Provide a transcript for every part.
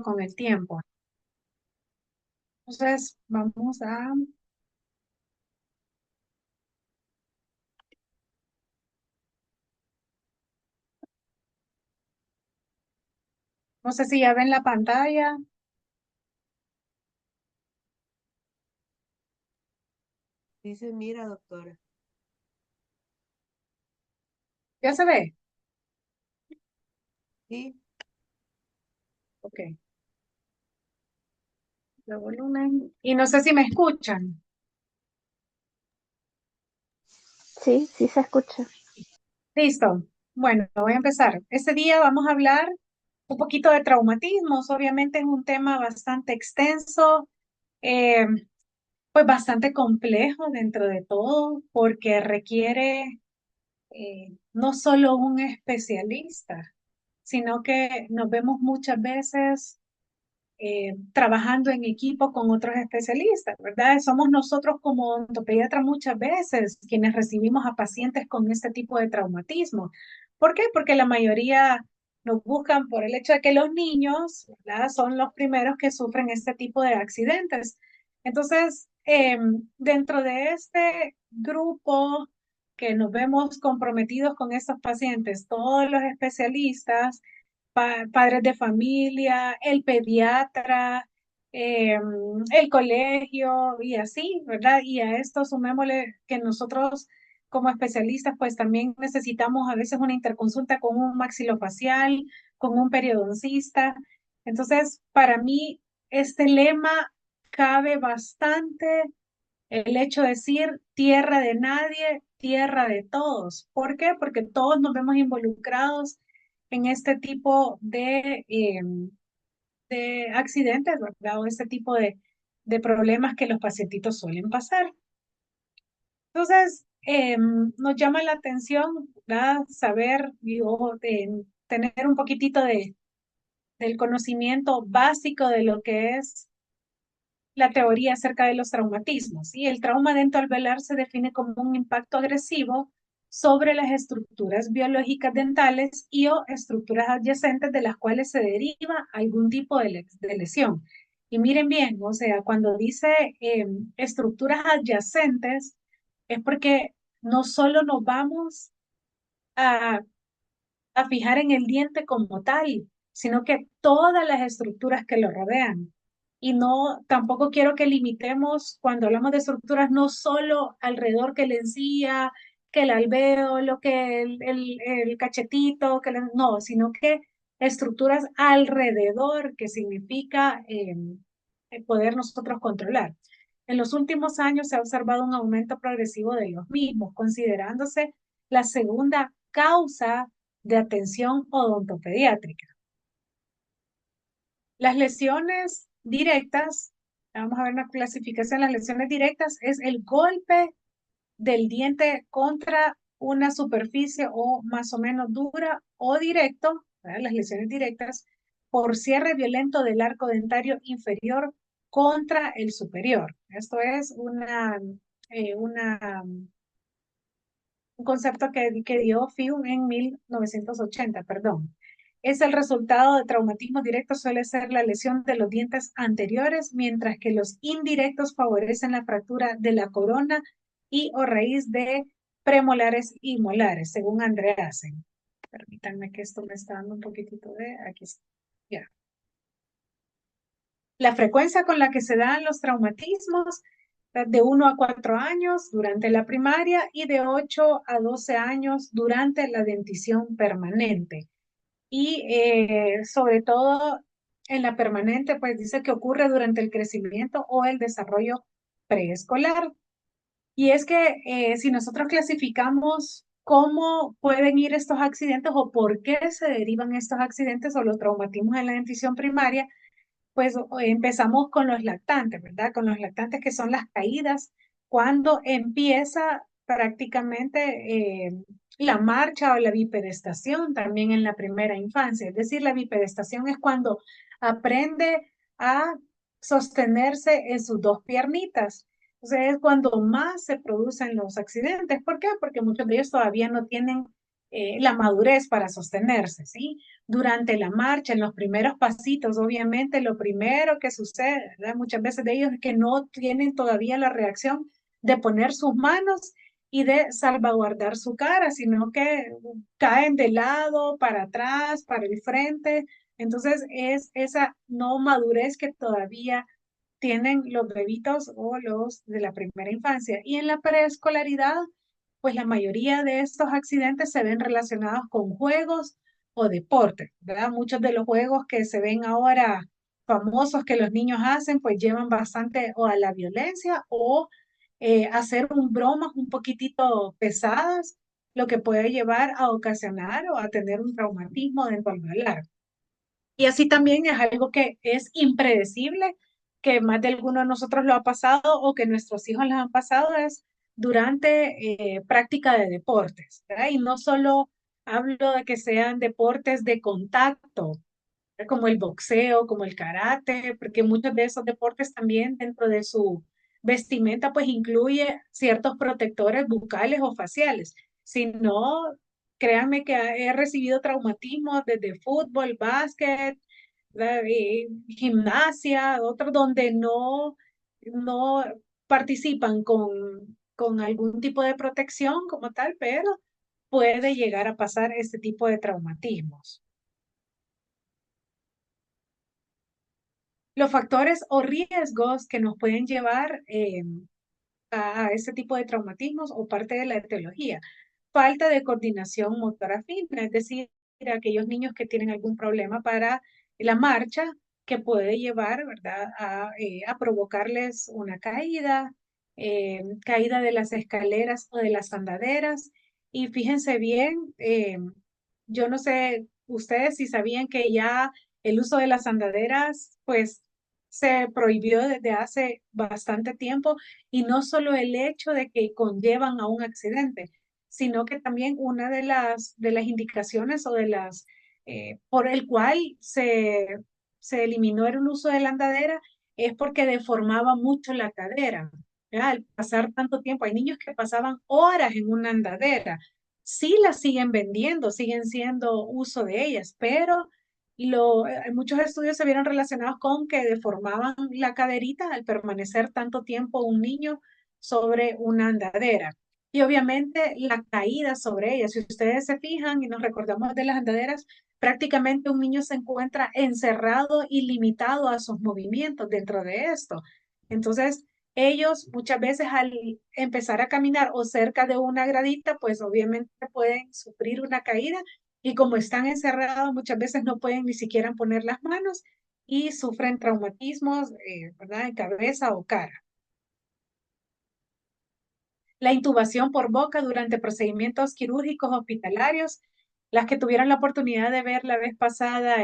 con el tiempo. Entonces, vamos a, no sé si ya ven la pantalla. Dice, mira, doctora. ¿Ya se ve? Sí, Ok, el volumen. Y no sé si me escuchan. Sí, sí se escucha. Listo. Bueno, voy a empezar. Este día vamos a hablar un poquito de traumatismos. Obviamente es un tema bastante extenso, eh, pues bastante complejo dentro de todo, porque requiere no solo un especialista, sino que nos vemos muchas veces trabajando en equipo con otros especialistas, ¿verdad? Somos nosotros como ortopediatras muchas veces quienes recibimos a pacientes con este tipo de traumatismo. ¿Por qué? Porque la mayoría nos buscan por el hecho de que los niños, ¿verdad? Son los primeros que sufren este tipo de accidentes. Entonces, dentro de este grupo que nos vemos comprometidos con estos pacientes, todos los especialistas, padres de familia, el pediatra, eh, el colegio y así, ¿verdad? Y a esto sumémosle que nosotros como especialistas pues también necesitamos a veces una interconsulta con un maxilofacial, con un periodoncista. Entonces, para mí, este lema cabe bastante el hecho de decir tierra de nadie, tierra de todos. ¿Por qué? Porque todos nos vemos involucrados en este tipo de accidentes, ¿verdad? O este tipo de problemas que los pacientitos suelen pasar. Entonces, nos llama la atención, ¿verdad? Saber, digo, tener un poquitito del conocimiento básico de lo que es la teoría acerca de los traumatismos. Y el trauma dentro alveolar se define como un impacto agresivo sobre las estructuras biológicas dentales y o estructuras adyacentes de las cuales se deriva algún tipo de lesión. Y miren bien, o sea, cuando dice estructuras adyacentes, es porque no solo nos vamos a fijar en el diente como tal, sino que todas las estructuras que lo rodean. Y no, tampoco quiero que limitemos cuando hablamos de estructuras no solo alrededor que la encía, que el alvéolo, que el cachetito, no, sino que estructuras alrededor, que significa poder nosotros controlar. En los últimos años se ha observado un aumento progresivo de los mismos, considerándose la segunda causa de atención odontopediátrica. Las lesiones directas, vamos a ver una clasificación, las lesiones directas es el golpe del diente contra una superficie o más o menos dura o directo, ¿verdad? Las lesiones directas, por cierre violento del arco dentario inferior contra el superior. Esto es un concepto que dio Fium en 1980, perdón. Es el resultado de traumatismo directo, suele ser la lesión de los dientes anteriores, mientras que los indirectos favorecen la fractura de la corona y o raíz de premolares y molares, según Andreasen. Permítanme que esto me está dando un poquitito de... Aquí está. Ya. La frecuencia con la que se dan los traumatismos de 1 a 4 años durante la primaria y de 8 a 12 años durante la dentición permanente. Y sobre todo en la permanente, pues dice que ocurre durante el crecimiento o el desarrollo preescolar. Y es que si nosotros clasificamos cómo pueden ir estos accidentes o por qué se derivan estos accidentes o los traumatismos en la dentición primaria, pues empezamos con los lactantes, ¿verdad? Con los lactantes que son las caídas, cuando empieza prácticamente la marcha o la bipedestación también en la primera infancia. Es decir, la bipedestación es cuando aprende a sostenerse en sus dos piernitas. O sea, es cuando más se producen los accidentes. ¿Por qué? Porque muchos de ellos todavía no tienen la madurez para sostenerse, ¿sí? Durante la marcha, en los primeros pasitos, obviamente lo primero que sucede, ¿verdad? Muchas veces de ellos es que no tienen todavía la reacción de poner sus manos y de salvaguardar su cara, sino que caen de lado, para atrás, para el frente. Entonces es esa no madurez que todavía tienen los bebitos o los de la primera infancia. Y en la preescolaridad, pues la mayoría de estos accidentes se ven relacionados con juegos o deportes, ¿verdad? Muchos de los juegos que se ven ahora famosos que los niños hacen, pues llevan bastante o a la violencia o hacer bromas un poquitito pesadas, lo que puede llevar a ocasionar o a tener un traumatismo dentro del largo. Y así también es algo que es impredecible, que más de alguno de nosotros lo ha pasado o que nuestros hijos les han pasado, es durante práctica de deportes, ¿verdad? Y no solo hablo de que sean deportes de contacto, ¿verdad? Como el boxeo, como el karate, porque muchos de esos deportes también dentro de su vestimenta pues incluye ciertos protectores bucales o faciales. Si no, créanme que he recibido traumatismos desde fútbol, básquet, gimnasia, otros donde no participan con algún tipo de protección como tal, pero puede llegar a pasar este tipo de traumatismos. Los factores o riesgos que nos pueden llevar a este tipo de traumatismos o parte de la etiología. Falta de coordinación motora fina, es decir, aquellos niños que tienen algún problema para la marcha que puede llevar, ¿verdad?, a provocarles una caída, caída de las escaleras o de las andaderas. Y fíjense bien, yo no sé ustedes si sabían que ya el uso de las andaderas, pues se prohibió desde hace bastante tiempo y no solo el hecho de que conllevan a un accidente, sino que también una de las indicaciones o de las por el cual se eliminó el uso de la andadera es porque deformaba mucho la cadera. ¿Ya? Al pasar tanto tiempo, hay niños que pasaban horas en una andadera. Sí las siguen vendiendo, siguen siendo uso de ellas, pero muchos estudios se vieron relacionados con que deformaban la caderita al permanecer tanto tiempo un niño sobre una andadera. Y obviamente la caída sobre ella, si ustedes se fijan y nos recordamos de las andaderas, prácticamente un niño se encuentra encerrado y limitado a sus movimientos dentro de esto. Entonces, ellos muchas veces al empezar a caminar o cerca de una gradita, pues obviamente pueden sufrir una caída y como están encerrados, muchas veces no pueden ni siquiera poner las manos y sufren traumatismos, ¿verdad? En cabeza o cara. La intubación por boca durante procedimientos quirúrgicos hospitalarios, las que tuvieron la oportunidad de ver la vez pasada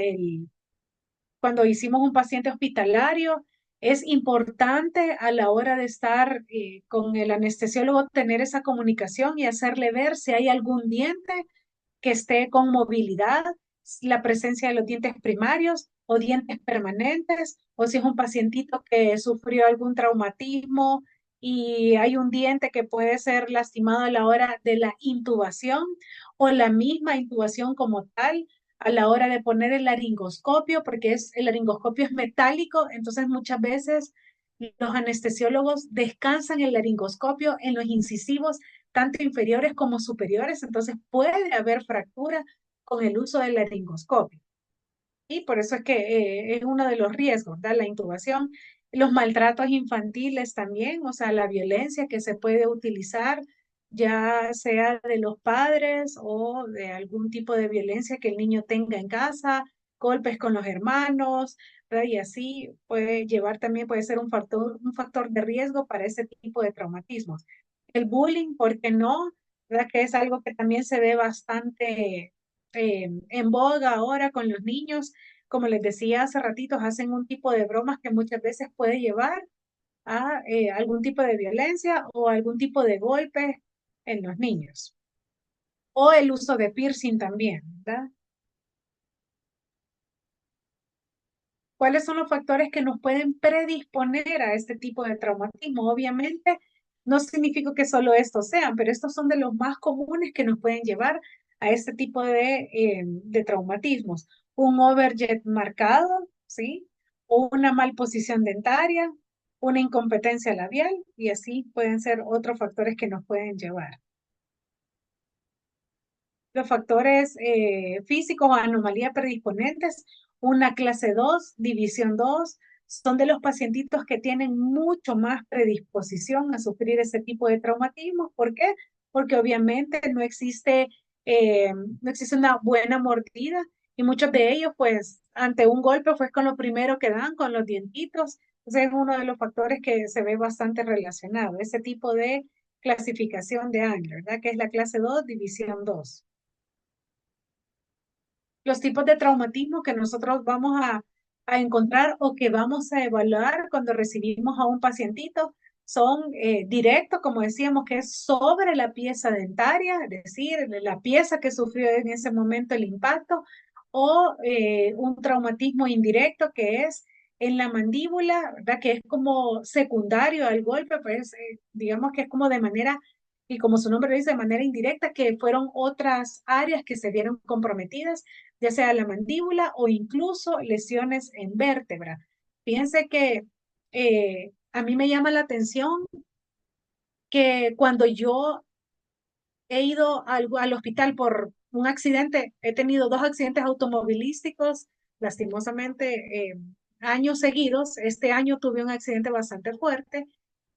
cuando hicimos un paciente hospitalario, es importante a la hora de estar con el anestesiólogo tener esa comunicación y hacerle ver si hay algún diente que esté con movilidad, la presencia de los dientes primarios o dientes permanentes, o si es un pacientito que sufrió algún traumatismo y hay un diente que puede ser lastimado a la hora de la intubación o la misma intubación como tal a la hora de poner el laringoscopio, porque el laringoscopio es metálico, entonces muchas veces los anestesiólogos descansan el laringoscopio en los incisivos tanto inferiores como superiores, entonces puede haber fractura con el uso del laringoscopio. Y por eso es que es uno de los riesgos, ¿verdad? La intubación, los maltratos infantiles también, o sea, la violencia que se puede utilizar, ya sea de los padres o de algún tipo de violencia que el niño tenga en casa, golpes con los hermanos, ¿verdad? Y así puede llevar también, puede ser un factor de riesgo para ese tipo de traumatismos. El bullying, ¿por qué no? ¿Verdad? Que es algo que también se ve bastante en boga ahora con los niños. Como les decía hace ratitos, hacen un tipo de bromas que muchas veces puede llevar a algún tipo de violencia o algún tipo de golpe en los niños. O el uso de piercing también, ¿verdad? ¿Cuáles son los factores que nos pueden predisponer a este tipo de traumatismo? Obviamente, no significa que solo estos sean, pero estos son de los más comunes que nos pueden llevar a este tipo de traumatismos. Un overjet marcado, ¿sí? O una malposición dentaria, una incompetencia labial, y así pueden ser otros factores que nos pueden llevar. Los factores físicos o anomalías predisponentes, una clase 2, división 2, son de los pacientitos que tienen mucho más predisposición a sufrir ese tipo de traumatismos. ¿Por qué? Porque obviamente no existe una buena mordida y muchos de ellos, pues, ante un golpe, pues con lo primero que dan, con los dientitos. Ese es uno de los factores que se ve bastante relacionado, ese tipo de clasificación de Angler, ¿verdad? Que es la clase 2, división 2. Los tipos de traumatismo que nosotros vamos a encontrar o que vamos a evaluar cuando recibimos a un pacientito son directos, como decíamos, que es sobre la pieza dentaria, es decir, la pieza que sufrió en ese momento el impacto, o un traumatismo indirecto que es en la mandíbula, ¿verdad? Que es como secundario al golpe, pues digamos que es como de manera, y como su nombre lo dice, de manera indirecta, que fueron otras áreas que se vieron comprometidas, ya sea la mandíbula o incluso lesiones en vértebra. Fíjense que a mí me llama la atención que cuando yo he ido al hospital por un accidente, he tenido 2 accidentes automovilísticos, lastimosamente, años seguidos. Este año tuve un accidente bastante fuerte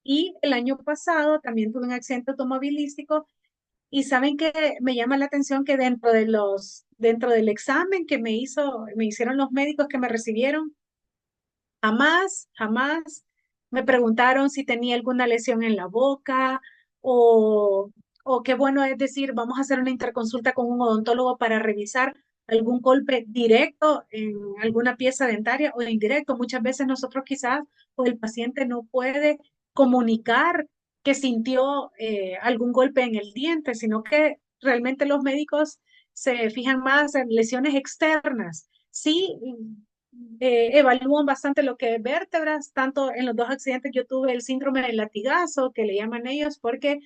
y el año pasado también tuve un accidente automovilístico. Y saben que me llama la atención que dentro del examen que me hicieron los médicos que me recibieron, jamás me preguntaron si tenía alguna lesión en la boca o, o qué bueno es decir, vamos a hacer una interconsulta con un odontólogo para revisar algún golpe directo en alguna pieza dentaria o indirecto. Muchas veces nosotros quizás o el paciente no puede comunicar que sintió algún golpe en el diente, sino que realmente los médicos se fijan más en lesiones externas. Sí, evalúan bastante lo que es vértebras, tanto en los 2 accidentes yo tuve el síndrome del latigazo, que le llaman ellos, porque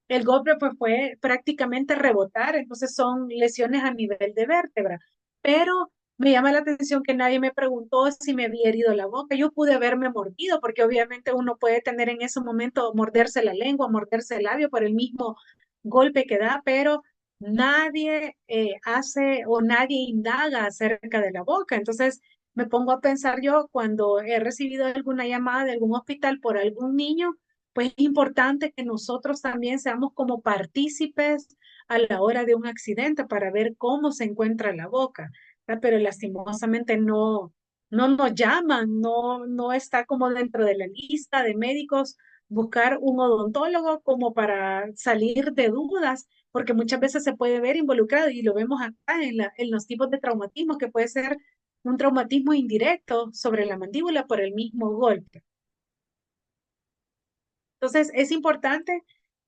el golpe pues, fue prácticamente rebotar, entonces son lesiones a nivel de vértebra, pero me llama la atención que nadie me preguntó si me había herido la boca. Yo pude haberme mordido, porque obviamente uno puede tener en ese momento morderse la lengua, morderse el labio por el mismo golpe que da, pero nadie hace o nadie indaga acerca de la boca. Entonces me pongo a pensar yo cuando he recibido alguna llamada de algún hospital por algún niño, pues es importante que nosotros también seamos como partícipes a la hora de un accidente para ver cómo se encuentra la boca, ¿verdad? Pero lastimosamente no nos llaman, no está como dentro de la lista de médicos buscar un odontólogo como para salir de dudas, porque muchas veces se puede ver involucrado y lo vemos acá en los tipos de traumatismo, que puede ser un traumatismo indirecto sobre la mandíbula por el mismo golpe. Entonces, es importante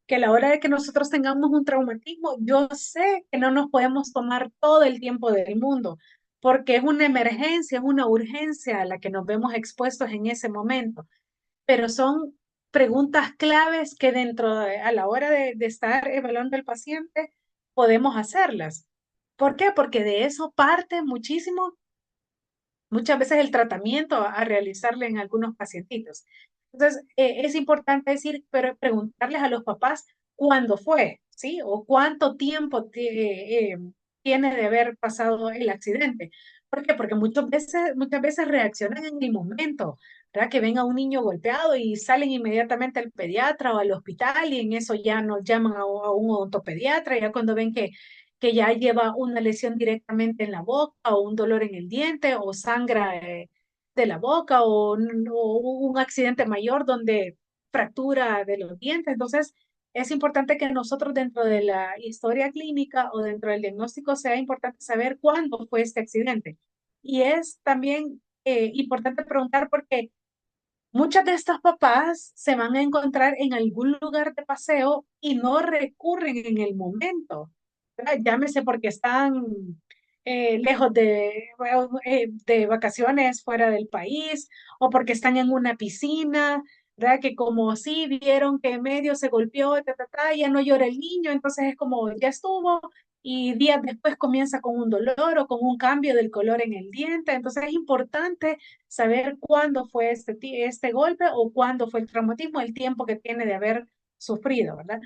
que a la hora de que nosotros tengamos un traumatismo, yo sé que no nos podemos tomar todo el tiempo del mundo, porque es una emergencia, es una urgencia a la que nos vemos expuestos en ese momento, pero son preguntas claves que a la hora de estar evaluando al paciente, podemos hacerlas. ¿Por qué? Porque de eso parte muchísimo muchas veces el tratamiento a realizarle en algunos pacientitos. Entonces, es importante decir, pero preguntarles a los papás cuándo fue, ¿sí? O cuánto tiempo tiene de haber pasado el accidente. ¿Por qué? Porque muchas veces reaccionan en el momento, ¿verdad? Que ven a un niño golpeado y salen inmediatamente al pediatra o al hospital y en eso ya nos llaman a un odontopediatra, ya cuando ven que ya lleva una lesión directamente en la boca o un dolor en el diente o sangra de la boca o un accidente mayor donde fractura de los dientes. Entonces, es importante que nosotros dentro de la historia clínica o dentro del diagnóstico sea importante saber cuándo fue este accidente. Y es también importante preguntar porque muchos de estos papás se van a encontrar en algún lugar de paseo y no recurren en el momento, ¿verdad? Llámese porque están lejos de vacaciones fuera del país o porque están en una piscina, ¿verdad? Que como sí vieron que medio se golpeó, ta, ta, ta, ya no llora el niño, entonces es como ya estuvo y días después comienza con un dolor o con un cambio del color en el diente. Entonces es importante saber cuándo fue este golpe o cuándo fue el traumatismo, el tiempo que tiene de haber sufrido, ¿verdad?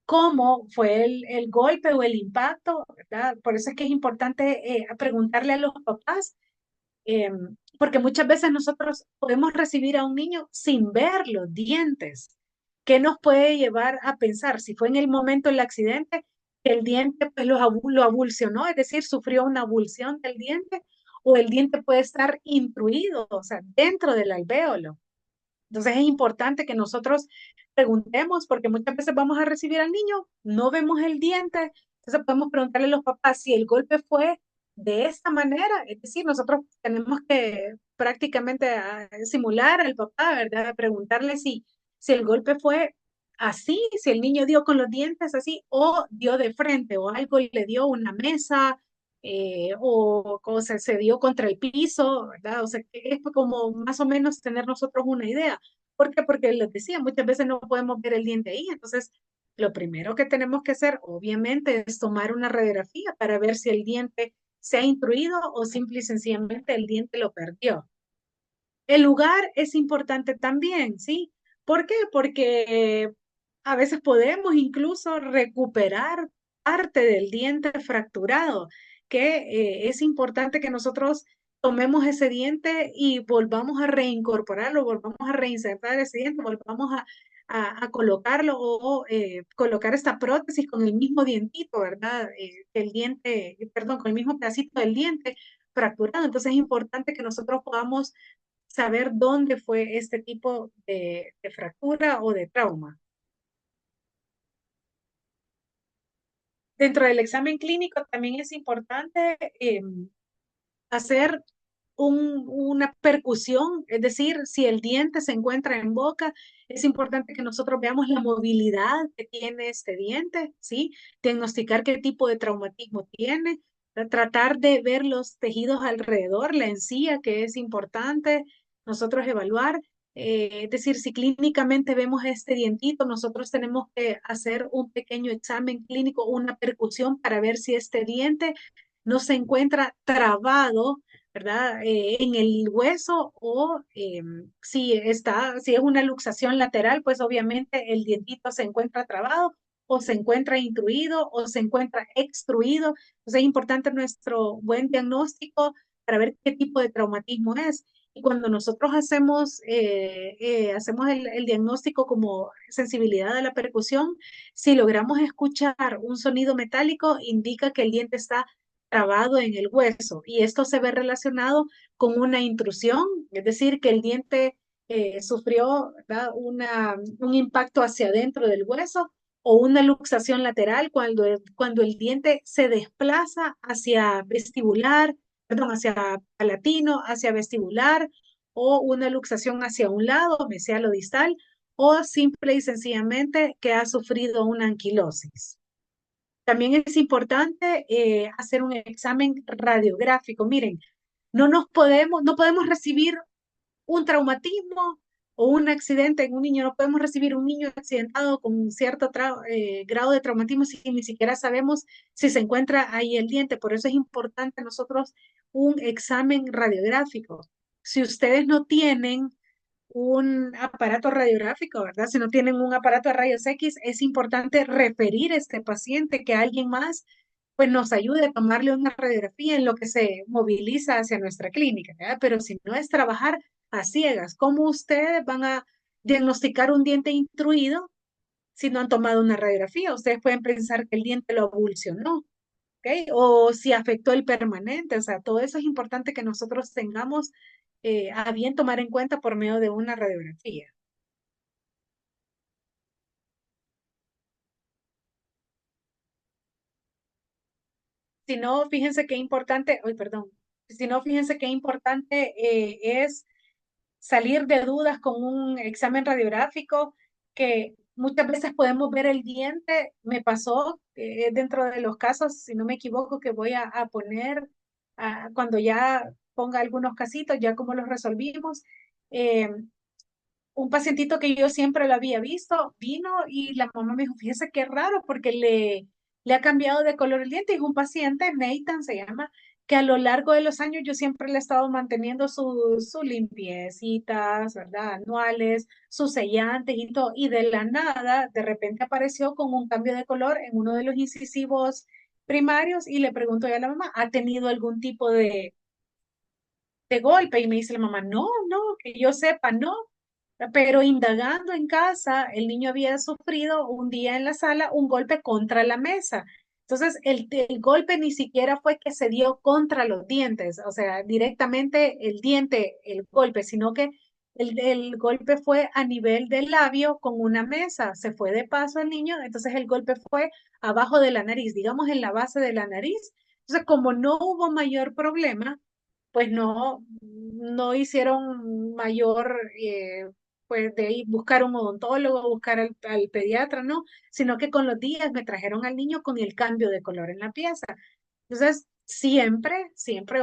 Cómo fue el golpe o el impacto, ¿verdad? Por eso es que es importante preguntarle a los papás, eh, porque muchas veces nosotros podemos recibir a un niño sin ver los dientes. ¿Qué nos puede llevar a pensar si fue en el momento del accidente que el diente pues, lo avulsionó, es decir, sufrió una avulsión del diente, o el diente puede estar intruido, o sea, dentro del alvéolo? Entonces es importante que nosotros preguntemos, porque muchas veces vamos a recibir al niño, no vemos el diente, entonces podemos preguntarle a los papás si el golpe fue de esta manera, es decir, nosotros tenemos que prácticamente simular al papá, ¿verdad? Preguntarle si el golpe fue así, si el niño dio con los dientes así, o dio de frente, o algo le dio una mesa, o se dio contra el piso, ¿verdad? O sea, que es como más o menos tener nosotros una idea. ¿Por qué? Porque les decía, muchas veces no podemos ver el diente ahí. Entonces, lo primero que tenemos que hacer, obviamente, es tomar una radiografía para ver si el diente se ha intruido o simple y sencillamente el diente lo perdió. El lugar es importante también, ¿sí? ¿Por qué? Porque a veces podemos incluso recuperar parte del diente fracturado, que es importante que nosotros tomemos ese diente y volvamos a reincorporarlo, volvamos a reinsertar ese diente, volvamos a colocarlo o colocar esta prótesis con el mismo dientito, ¿verdad? El diente, perdón, con el mismo pedacito del diente fracturado. Entonces es importante que nosotros podamos saber dónde fue este tipo de fractura o de trauma. Dentro del examen clínico también es importante hacer una percusión, es decir, si el diente se encuentra en boca, es importante que nosotros veamos la movilidad que tiene este diente, ¿sí? Diagnosticar qué tipo de traumatismo tiene, tratar de ver los tejidos alrededor, la encía, que es importante nosotros evaluar. Es decir, si clínicamente vemos este dientito, nosotros tenemos que hacer un pequeño examen clínico, una percusión para ver si este diente no se encuentra trabado, ¿verdad? En el hueso, o si es una luxación lateral, pues obviamente el dientito se encuentra trabado o se encuentra intruido o se encuentra extruido. Entonces es importante nuestro buen diagnóstico para ver qué tipo de traumatismo es. Y cuando nosotros hacemos el diagnóstico como sensibilidad a la percusión, si logramos escuchar un sonido metálico, indica que el diente está trabado en el hueso, y esto se ve relacionado con una intrusión, es decir, que el diente sufrió, ¿verdad? Un impacto hacia adentro del hueso, o una luxación lateral cuando el diente se desplaza hacia vestibular, perdón, hacia palatino, hacia vestibular, o una luxación hacia un lado, mesial o distal, o simple y sencillamente que ha sufrido una anquilosis. También es importante hacer un examen radiográfico. Miren, no podemos recibir un traumatismo o un accidente en un niño, no podemos recibir un niño accidentado con un cierto grado de traumatismo si ni siquiera sabemos si se encuentra ahí el diente. Por eso es importante nosotros un examen radiográfico. Si ustedes no tienen un aparato radiográfico, ¿verdad? Si no tienen un aparato de rayos X, es importante referir a este paciente, que alguien más pues nos ayude a tomarle una radiografía en lo que se moviliza hacia nuestra clínica, ¿verdad? Pero si no es trabajar a ciegas, ¿cómo ustedes van a diagnosticar un diente intruido si no han tomado una radiografía? Ustedes pueden pensar que el diente lo avulsionó, ¿ok? O si afectó el permanente, o sea, todo eso es importante que nosotros tengamos a bien tomar en cuenta por medio de una radiografía. Si no, fíjense qué importante, ay, perdón, si no, fíjense qué importante es salir de dudas con un examen radiográfico, que muchas veces podemos ver el diente. Me pasó dentro de los casos, si no me equivoco, que voy a poner cuando ya ponga algunos casitos, ya como los resolvimos. eh, un pacientito que yo siempre lo había visto, vino y la mamá me dijo, fíjese qué raro, porque le ha cambiado de color el diente. Es un paciente, Nathan se llama, que a lo largo de los años yo siempre le he estado manteniendo sus limpiecitas, ¿verdad? Anuales, sus sellantes y todo. Y de la nada, de repente apareció con un cambio de color en uno de los incisivos primarios y le pregunto yo a la mamá, ¿ha tenido algún tipo de golpe? Y me dice la mamá, no, no, que yo sepa, no. Pero indagando en casa, el niño había sufrido un día en la sala un golpe contra la mesa. Entonces, el golpe ni siquiera fue que se dio contra los dientes, o sea, directamente el diente, el golpe, sino que el golpe fue a nivel del labio con una mesa. Se fue de paso el niño, entonces el golpe fue abajo de la nariz, digamos en la base de la nariz. Entonces, como no hubo mayor problema, pues no hicieron mayor, pues de ahí buscar un odontólogo, buscar al pediatra, no, sino que con los días me trajeron al niño con el cambio de color en la pieza. Entonces, siempre,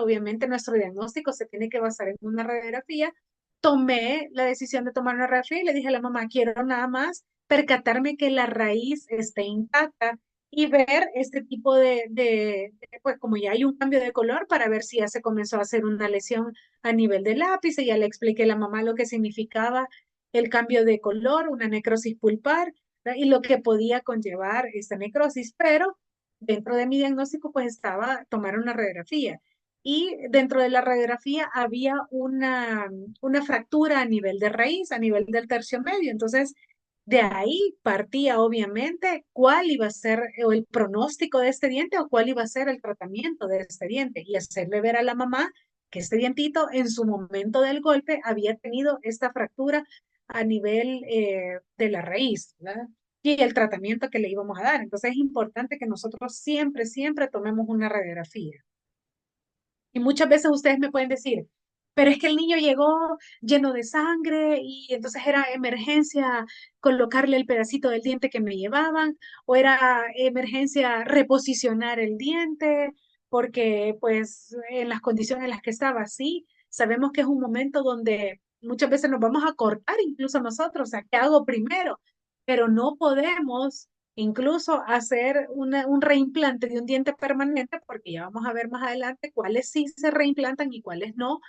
obviamente, nuestro diagnóstico se tiene que basar en una radiografía. Tomé la decisión de tomar una radiografía y le dije a la mamá, quiero nada más percatarme que la raíz esté intacta y ver este tipo pues como ya hay un cambio de color para ver si ya se comenzó a hacer una lesión a nivel del lápiz. Y ya le expliqué a la mamá lo que significaba el cambio de color, una necrosis pulpar, ¿verdad? Y lo que podía conllevar esta necrosis, pero dentro de mi diagnóstico pues estaba tomar una radiografía. Y dentro de la radiografía había una fractura a nivel de raíz, a nivel del tercio medio. Entonces, de ahí partía obviamente cuál iba a ser o el pronóstico de este diente o cuál iba a ser el tratamiento de este diente y hacerle ver a la mamá que este dientito en su momento del golpe había tenido esta fractura a nivel de la raíz, ¿verdad? Y el tratamiento que le íbamos a dar. Entonces es importante que nosotros siempre tomemos una radiografía. Y muchas veces ustedes me pueden decir, pero es que el niño llegó lleno de sangre y entonces era emergencia colocarle el pedacito del diente que me llevaban, o era emergencia reposicionar el diente, porque pues en las condiciones en las que estaba así, sabemos que es un momento donde muchas veces nos vamos a cortar incluso nosotros, o sea, ¿qué hago primero? Pero no podemos incluso hacer un reimplante de un diente permanente, porque ya vamos a ver más adelante cuáles sí se reimplantan y cuáles no,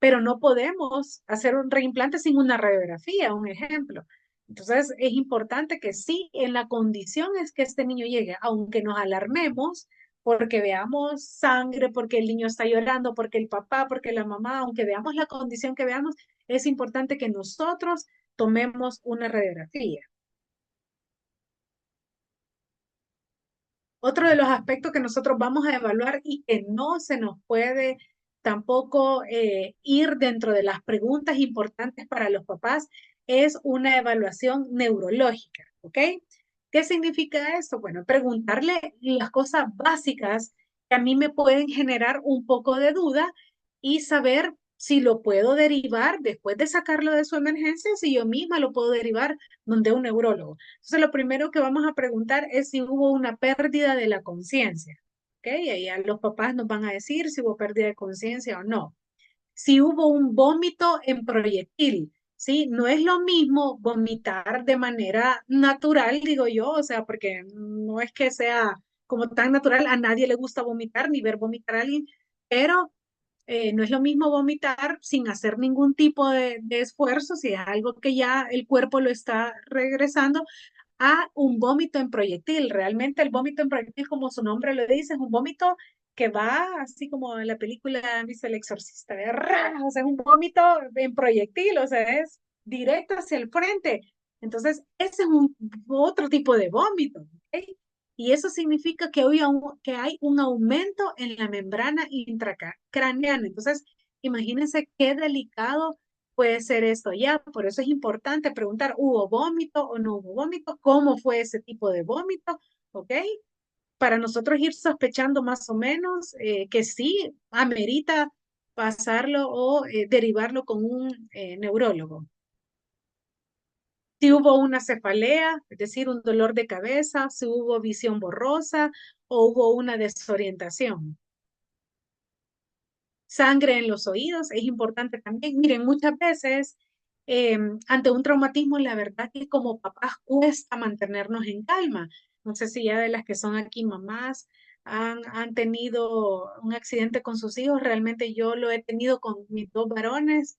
pero no podemos hacer un reimplante sin una radiografía, un ejemplo. Entonces es importante que sí, en la condición es que este niño llegue, aunque nos alarmemos, porque veamos sangre, porque el niño está llorando, porque el papá, porque la mamá, aunque veamos la condición que veamos, es importante que nosotros tomemos una radiografía. Otro de los aspectos que nosotros vamos a evaluar y que no se nos puede tampoco ir dentro de las preguntas importantes para los papás es una evaluación neurológica, ¿ok? ¿Qué significa esto? Bueno, preguntarle las cosas básicas que a mí me pueden generar un poco de duda y saber si lo puedo derivar después de sacarlo de su emergencia, si yo misma lo puedo derivar donde un neurólogo. Entonces, lo primero que vamos a preguntar es si hubo una pérdida de la conciencia. ¿Ok? Y ahí a los papás nos van a decir si hubo pérdida de conciencia o no. Si hubo un vómito en proyectil, ¿sí? No es lo mismo vomitar de manera natural, digo yo, o sea, porque no es que sea como tan natural, a nadie le gusta vomitar ni ver vomitar a alguien, pero no es lo mismo vomitar sin hacer ningún tipo de esfuerzo, si es algo que ya el cuerpo lo está regresando, a un vómito en proyectil. Realmente el vómito en proyectil, como su nombre lo dice, es un vómito que va así como en la película dice El Exorcista, de ¡ra! O sea, es un vómito en proyectil, o sea, es directo hacia el frente. Entonces, ese es otro tipo de vómito, ¿ok? Y eso significa que hay un aumento en la membrana intracraneana. Entonces, imagínense qué delicado puede ser esto ya. Por eso es importante preguntar, ¿hubo vómito o no hubo vómito? ¿Cómo fue ese tipo de vómito? ¿Ok? Para nosotros ir sospechando más o menos que sí amerita pasarlo o derivarlo con un neurólogo. Si hubo una cefalea, es decir, un dolor de cabeza, si hubo visión borrosa o hubo una desorientación. Sangre en los oídos es importante también. Miren, muchas veces ante un traumatismo, la verdad que como papás cuesta mantenernos en calma. No sé si ya de las que son aquí mamás han tenido un accidente con sus hijos. Realmente yo lo he tenido con mis dos varones.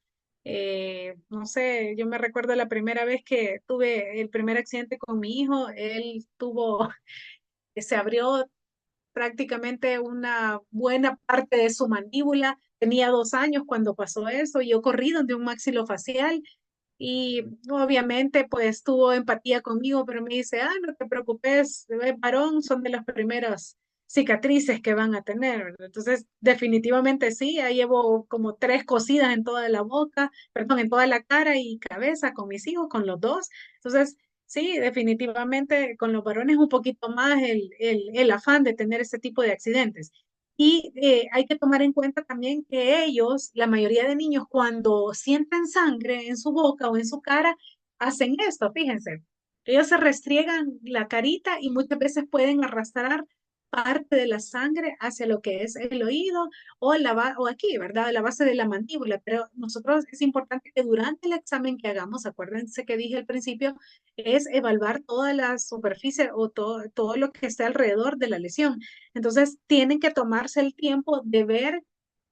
No sé, yo me recuerdo la primera vez que tuve el primer accidente con mi hijo. Él tuvo, se abrió prácticamente una buena parte de su mandíbula. Tenía 2 años cuando pasó eso. Yo corrí donde un maxilofacial y obviamente pues tuvo empatía conmigo, pero me dice, no te preocupes, es varón, son de las primeras cicatrices que van a tener, ¿verdad? Entonces, definitivamente sí, ahí llevo como 3 cosidas en toda la boca, perdón, en toda la cara y cabeza con mis hijos, con los dos. Entonces, sí, definitivamente con los varones un poquito más el afán de tener ese tipo de accidentes. Y hay que tomar en cuenta también que ellos, la mayoría de niños, cuando sienten sangre en su boca o en su cara, hacen esto, fíjense. Ellos se restriegan la carita y muchas veces pueden arrastrar parte de la sangre hacia lo que es el oído o aquí, ¿verdad? La base de la mandíbula. Pero nosotros es importante que durante el examen que hagamos, acuérdense que dije al principio, es evaluar toda la superficie o todo lo que esté alrededor de la lesión. Entonces, tienen que tomarse el tiempo de ver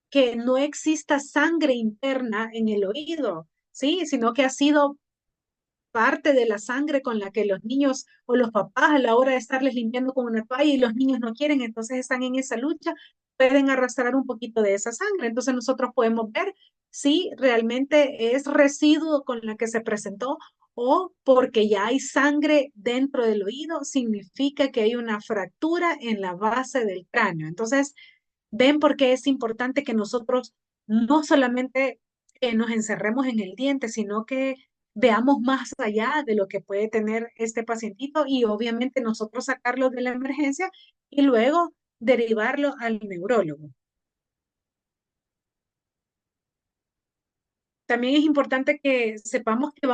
que no exista sangre interna en el oído, ¿sí? Sino que ha sido parte de la sangre con la que los niños o los papás a la hora de estarles limpiando con una toalla y los niños no quieren, entonces están en esa lucha, pueden arrastrar un poquito de esa sangre. Entonces nosotros podemos ver si realmente es residuo con la que se presentó o porque ya hay sangre dentro del oído, significa que hay una fractura en la base del cráneo. Entonces, ven por qué es importante que nosotros no solamente nos encerremos en el diente, sino que veamos más allá de lo que puede tener este pacientito y obviamente nosotros sacarlo de la emergencia y luego derivarlo al neurólogo. También es importante que sepamos que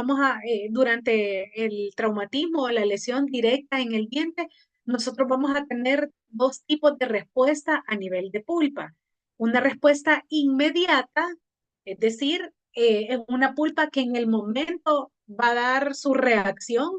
durante el traumatismo o la lesión directa en el diente, nosotros vamos a tener 2 tipos de respuesta a nivel de pulpa. Una respuesta inmediata, es decir, es una pulpa que en el momento va a dar su reacción,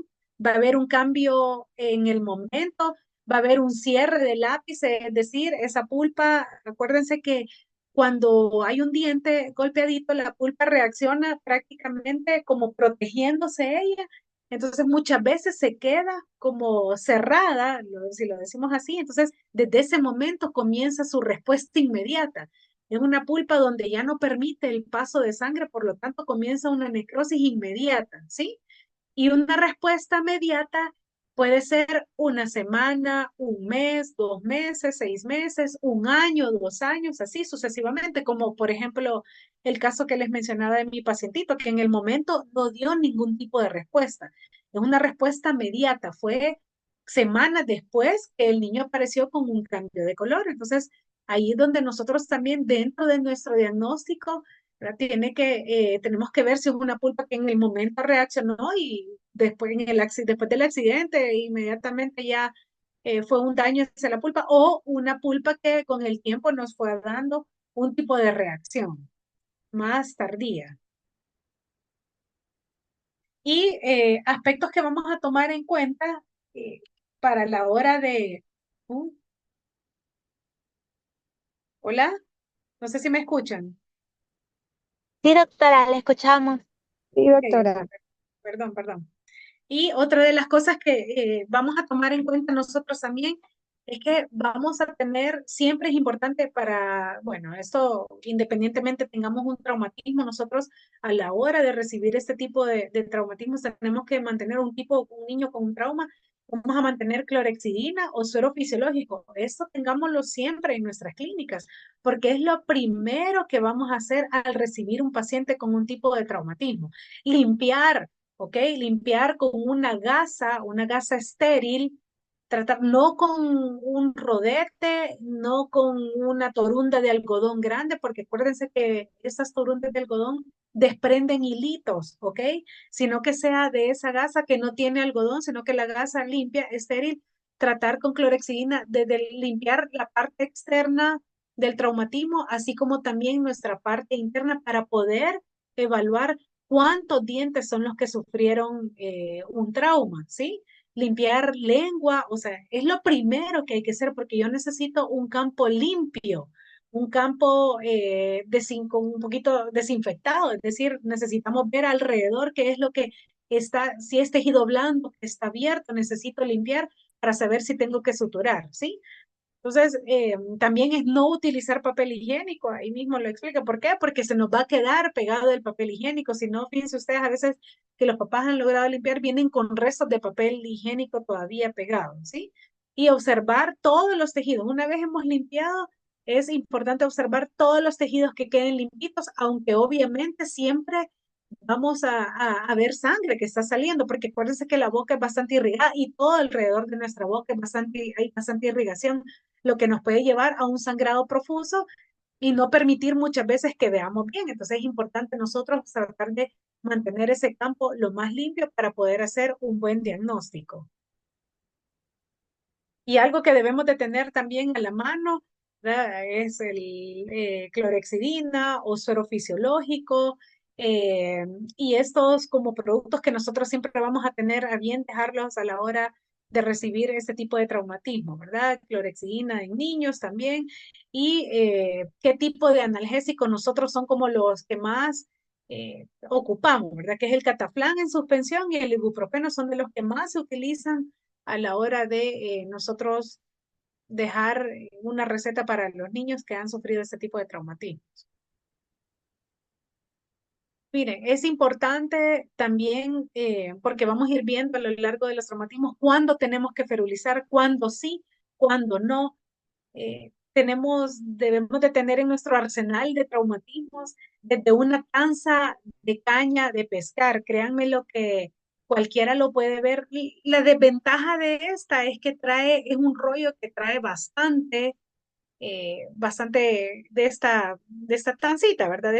va a haber un cambio en el momento, va a haber un cierre del ápice, es decir, esa pulpa, acuérdense que cuando hay un diente golpeadito, la pulpa reacciona prácticamente como protegiéndose ella. Entonces muchas veces se queda como cerrada, si lo decimos así. Entonces desde ese momento comienza su respuesta inmediata. Es una pulpa donde ya no permite el paso de sangre, por lo tanto comienza una necrosis inmediata, ¿sí? Y una respuesta inmediata puede ser una semana, un mes, 2 meses, 6 meses, un año, 2 años, así sucesivamente, como por ejemplo el caso que les mencionaba de mi pacientito, que en el momento no dio ningún tipo de respuesta. Es una respuesta inmediata, fue semanas después que el niño apareció con un cambio de color. Entonces, ahí es donde nosotros también dentro de nuestro diagnóstico, ¿verdad? Tenemos que ver si es una pulpa que en el momento reaccionó y después, después del accidente inmediatamente ya fue un daño hacia la pulpa o una pulpa que con el tiempo nos fue dando un tipo de reacción más tardía. Y aspectos que vamos a tomar en cuenta eh, para la hora de... Hola, no sé si me escuchan. Sí, doctora, le escuchamos. Sí, Ok, doctora. perdón. Y otra de las cosas que vamos a tomar en cuenta nosotros también es que vamos a tener, siempre es importante bueno, esto independientemente tengamos un traumatismo, nosotros a la hora de recibir este tipo de traumatismos tenemos que mantener un niño con un trauma, vamos a mantener clorexidina o suero fisiológico. Eso tengámoslo siempre en nuestras clínicas, porque es lo primero que vamos a hacer al recibir un paciente con un tipo de traumatismo. Limpiar. ¿Ok? Limpiar con una gasa estéril, tratar no con un rodete, no con una torunda de algodón grande, porque acuérdense que esas torundas de algodón desprenden hilitos, ¿ok? Sino que sea de esa gasa que no tiene algodón, sino que la gasa limpia, estéril, tratar con clorexidina, desde limpiar la parte externa del traumatismo, así como también nuestra parte interna para poder evaluar cuántos dientes son los que sufrieron un trauma, ¿sí? limpiar lengua, o sea, es lo primero que hay que hacer porque yo necesito un campo limpio, un campo con un poquito desinfectado, es decir, necesitamos ver alrededor qué es lo que está, si es tejido blando, que está abierto, necesito limpiar para saber si tengo que suturar, ¿sí? Entonces, también es no utilizar papel higiénico, ahí mismo lo explica. ¿Por qué? Porque se nos va a quedar pegado el papel higiénico. Si no, fíjense ustedes, a veces que los papás han logrado limpiar, vienen con restos de papel higiénico todavía pegados, ¿sí? Y observar todos los tejidos. Una vez hemos limpiado, es importante observar todos los tejidos que queden limpitos, aunque obviamente siempre vamos a ver sangre que está saliendo, porque acuérdense que la boca es bastante irrigada y todo alrededor de nuestra boca es hay bastante irrigación, lo que nos puede llevar a un sangrado profuso y no permitir muchas veces que veamos bien. Entonces es importante nosotros tratar de mantener ese campo lo más limpio para poder hacer un buen diagnóstico. Y algo que debemos de tener también a la mano, ¿verdad? Es el clorexidina o suero fisiológico. eh, y estos como productos que nosotros siempre vamos a tener a bien dejarlos a la hora de recibir este tipo de traumatismo, ¿verdad? Clorexidina en niños también. Y qué tipo de analgésico nosotros son como los que más ocupamos, ¿verdad? Que es el Cataflán en suspensión y el ibuprofeno son de los que más se utilizan a la hora de nosotros dejar una receta para los niños que han sufrido este tipo de traumatismo. Miren, es importante también, porque vamos a ir viendo a lo largo de los traumatismos, cuándo tenemos que ferulizar, cuándo sí, cuándo no. Debemos de tener en nuestro arsenal de traumatismos desde una tanza de caña de pescar. Créanme lo que cualquiera lo puede ver. Y la desventaja de esta es que es un rollo que trae bastante de esta tancita, ¿verdad?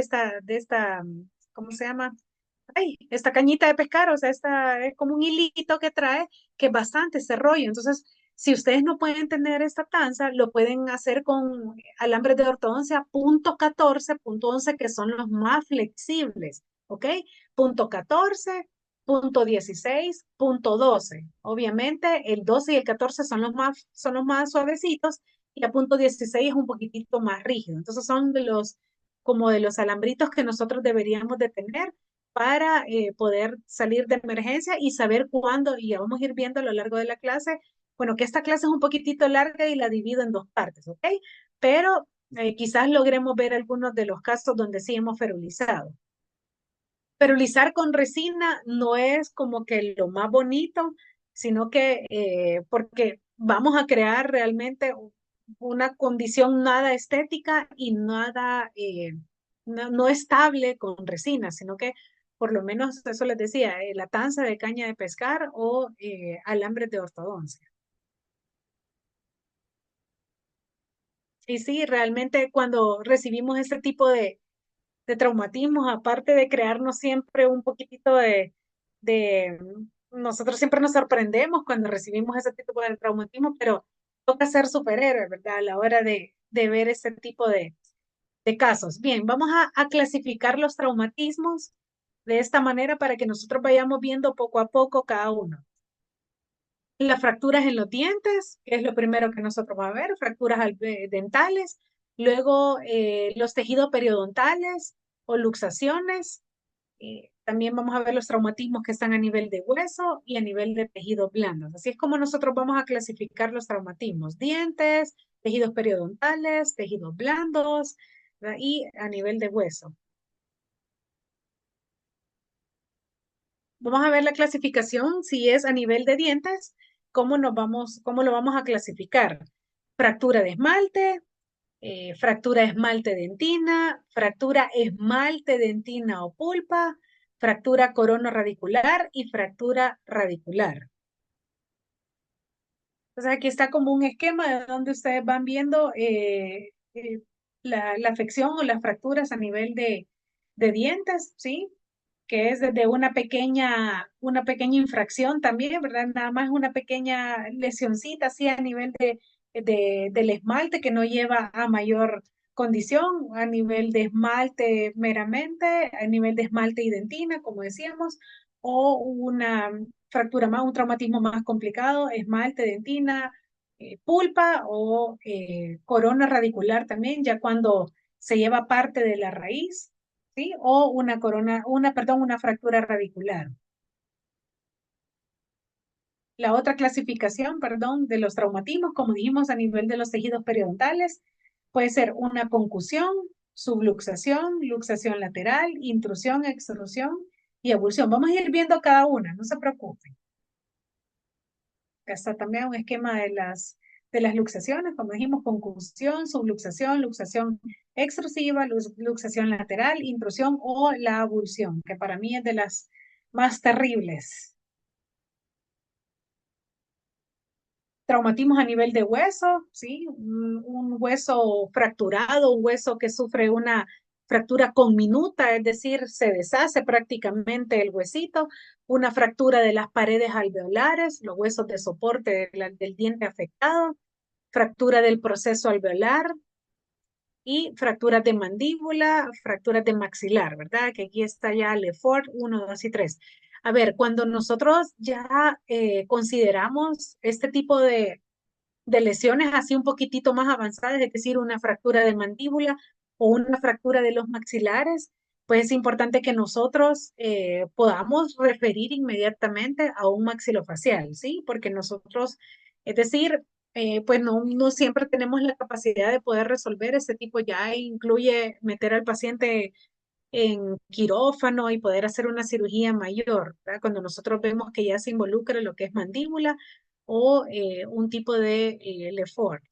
¿Cómo se llama? Ay, esta cañita de pescar, o sea, esta es como un hilito que trae, que es bastante ese rollo. Entonces, si ustedes no pueden tener esta tanza, lo pueden hacer con alambres de ortodoncia punto 14, punto 11, que son los más flexibles, ¿ok? Punto 14, punto 16, punto 12. Obviamente, el 12 y el 14 son los más suavecitos y a punto 16 es un poquitito más rígido. Entonces, son como de los alambritos que nosotros deberíamos de tener para poder salir de emergencia y saber cuándo, y ya vamos a ir viendo a lo largo de la clase, bueno, que esta clase es un poquitito larga y la divido en dos partes, ¿ok? Pero quizás logremos ver algunos de los casos donde sí hemos ferulizado. Ferulizar con resina no es como que lo más bonito, sino que porque vamos a crear realmente una condición nada estética y nada, no estable con resina, sino que por lo menos eso les decía, la tanza de caña de pescar o alambres de ortodoncia. Y sí, realmente cuando recibimos este tipo de traumatismos, aparte de crearnos siempre un poquitito nosotros siempre nos sorprendemos cuando recibimos ese tipo de traumatismo, pero toca ser superhéroe, ¿verdad? A la hora de ver ese tipo de casos. Bien, vamos a clasificar los traumatismos de esta manera para que nosotros vayamos viendo poco a poco cada uno. Las fracturas en los dientes, que es lo primero que nosotros vamos a ver, fracturas dentales, luego los tejidos periodontales o luxaciones, también vamos a ver los traumatismos que están a nivel de hueso y a nivel de tejidos blandos. Así es como nosotros vamos a clasificar los traumatismos, dientes, tejidos periodontales, tejidos blandos, ¿verdad? Y a nivel de hueso. Vamos a ver la clasificación, si es a nivel de dientes, cómo lo vamos a clasificar. Fractura de esmalte, fractura esmalte dentina, fractura esmalte dentina o pulpa, fractura radicular y fractura radicular. Entonces aquí está como un esquema de donde ustedes van viendo la afección o las fracturas a nivel de dientes, ¿sí? Que es desde una pequeña infracción también, ¿verdad? Nada más una pequeña lesioncita así a nivel del esmalte que no lleva a mayor condición, a nivel de esmalte meramente, a nivel de esmalte y dentina, como decíamos, o una fractura más, un traumatismo más complicado, esmalte, dentina, pulpa o corona radicular también, ya cuando se lleva parte de la raíz, ¿sí? O una corona, perdón, una fractura radicular. La otra clasificación, perdón, de los traumatismos, como dijimos a nivel de los tejidos periodontales, puede ser una concusión, subluxación, luxación lateral, intrusión, extrusión y avulsión. Vamos a ir viendo cada una, no se preocupen. Acá está también un esquema de las luxaciones, como dijimos, concusión, subluxación, luxación extrusiva, luxación lateral, intrusión o la avulsión, que para mí es de las más terribles. Traumatismos a nivel de hueso, ¿sí? Un hueso fracturado, un hueso que sufre una fractura conminuta, es decir, se deshace prácticamente el huesito, una fractura de las paredes alveolares, los huesos de soporte del diente afectado, fractura del proceso alveolar y fracturas de mandíbula, fracturas de maxilar, ¿verdad? Que aquí está ya Lefort 1, 2 y 3. A ver, cuando nosotros ya consideramos este tipo de lesiones así un poquitito más avanzadas, es decir, una fractura de mandíbula o una fractura de los maxilares, pues es importante que nosotros podamos referir inmediatamente a un maxilofacial, ¿sí? Porque nosotros, es decir, pues no siempre tenemos la capacidad de poder resolver ese tipo, ya incluye meter al paciente en quirófano y poder hacer una cirugía mayor, ¿verdad? Cuando nosotros vemos que ya se involucra lo que es mandíbula o un tipo de Lefort.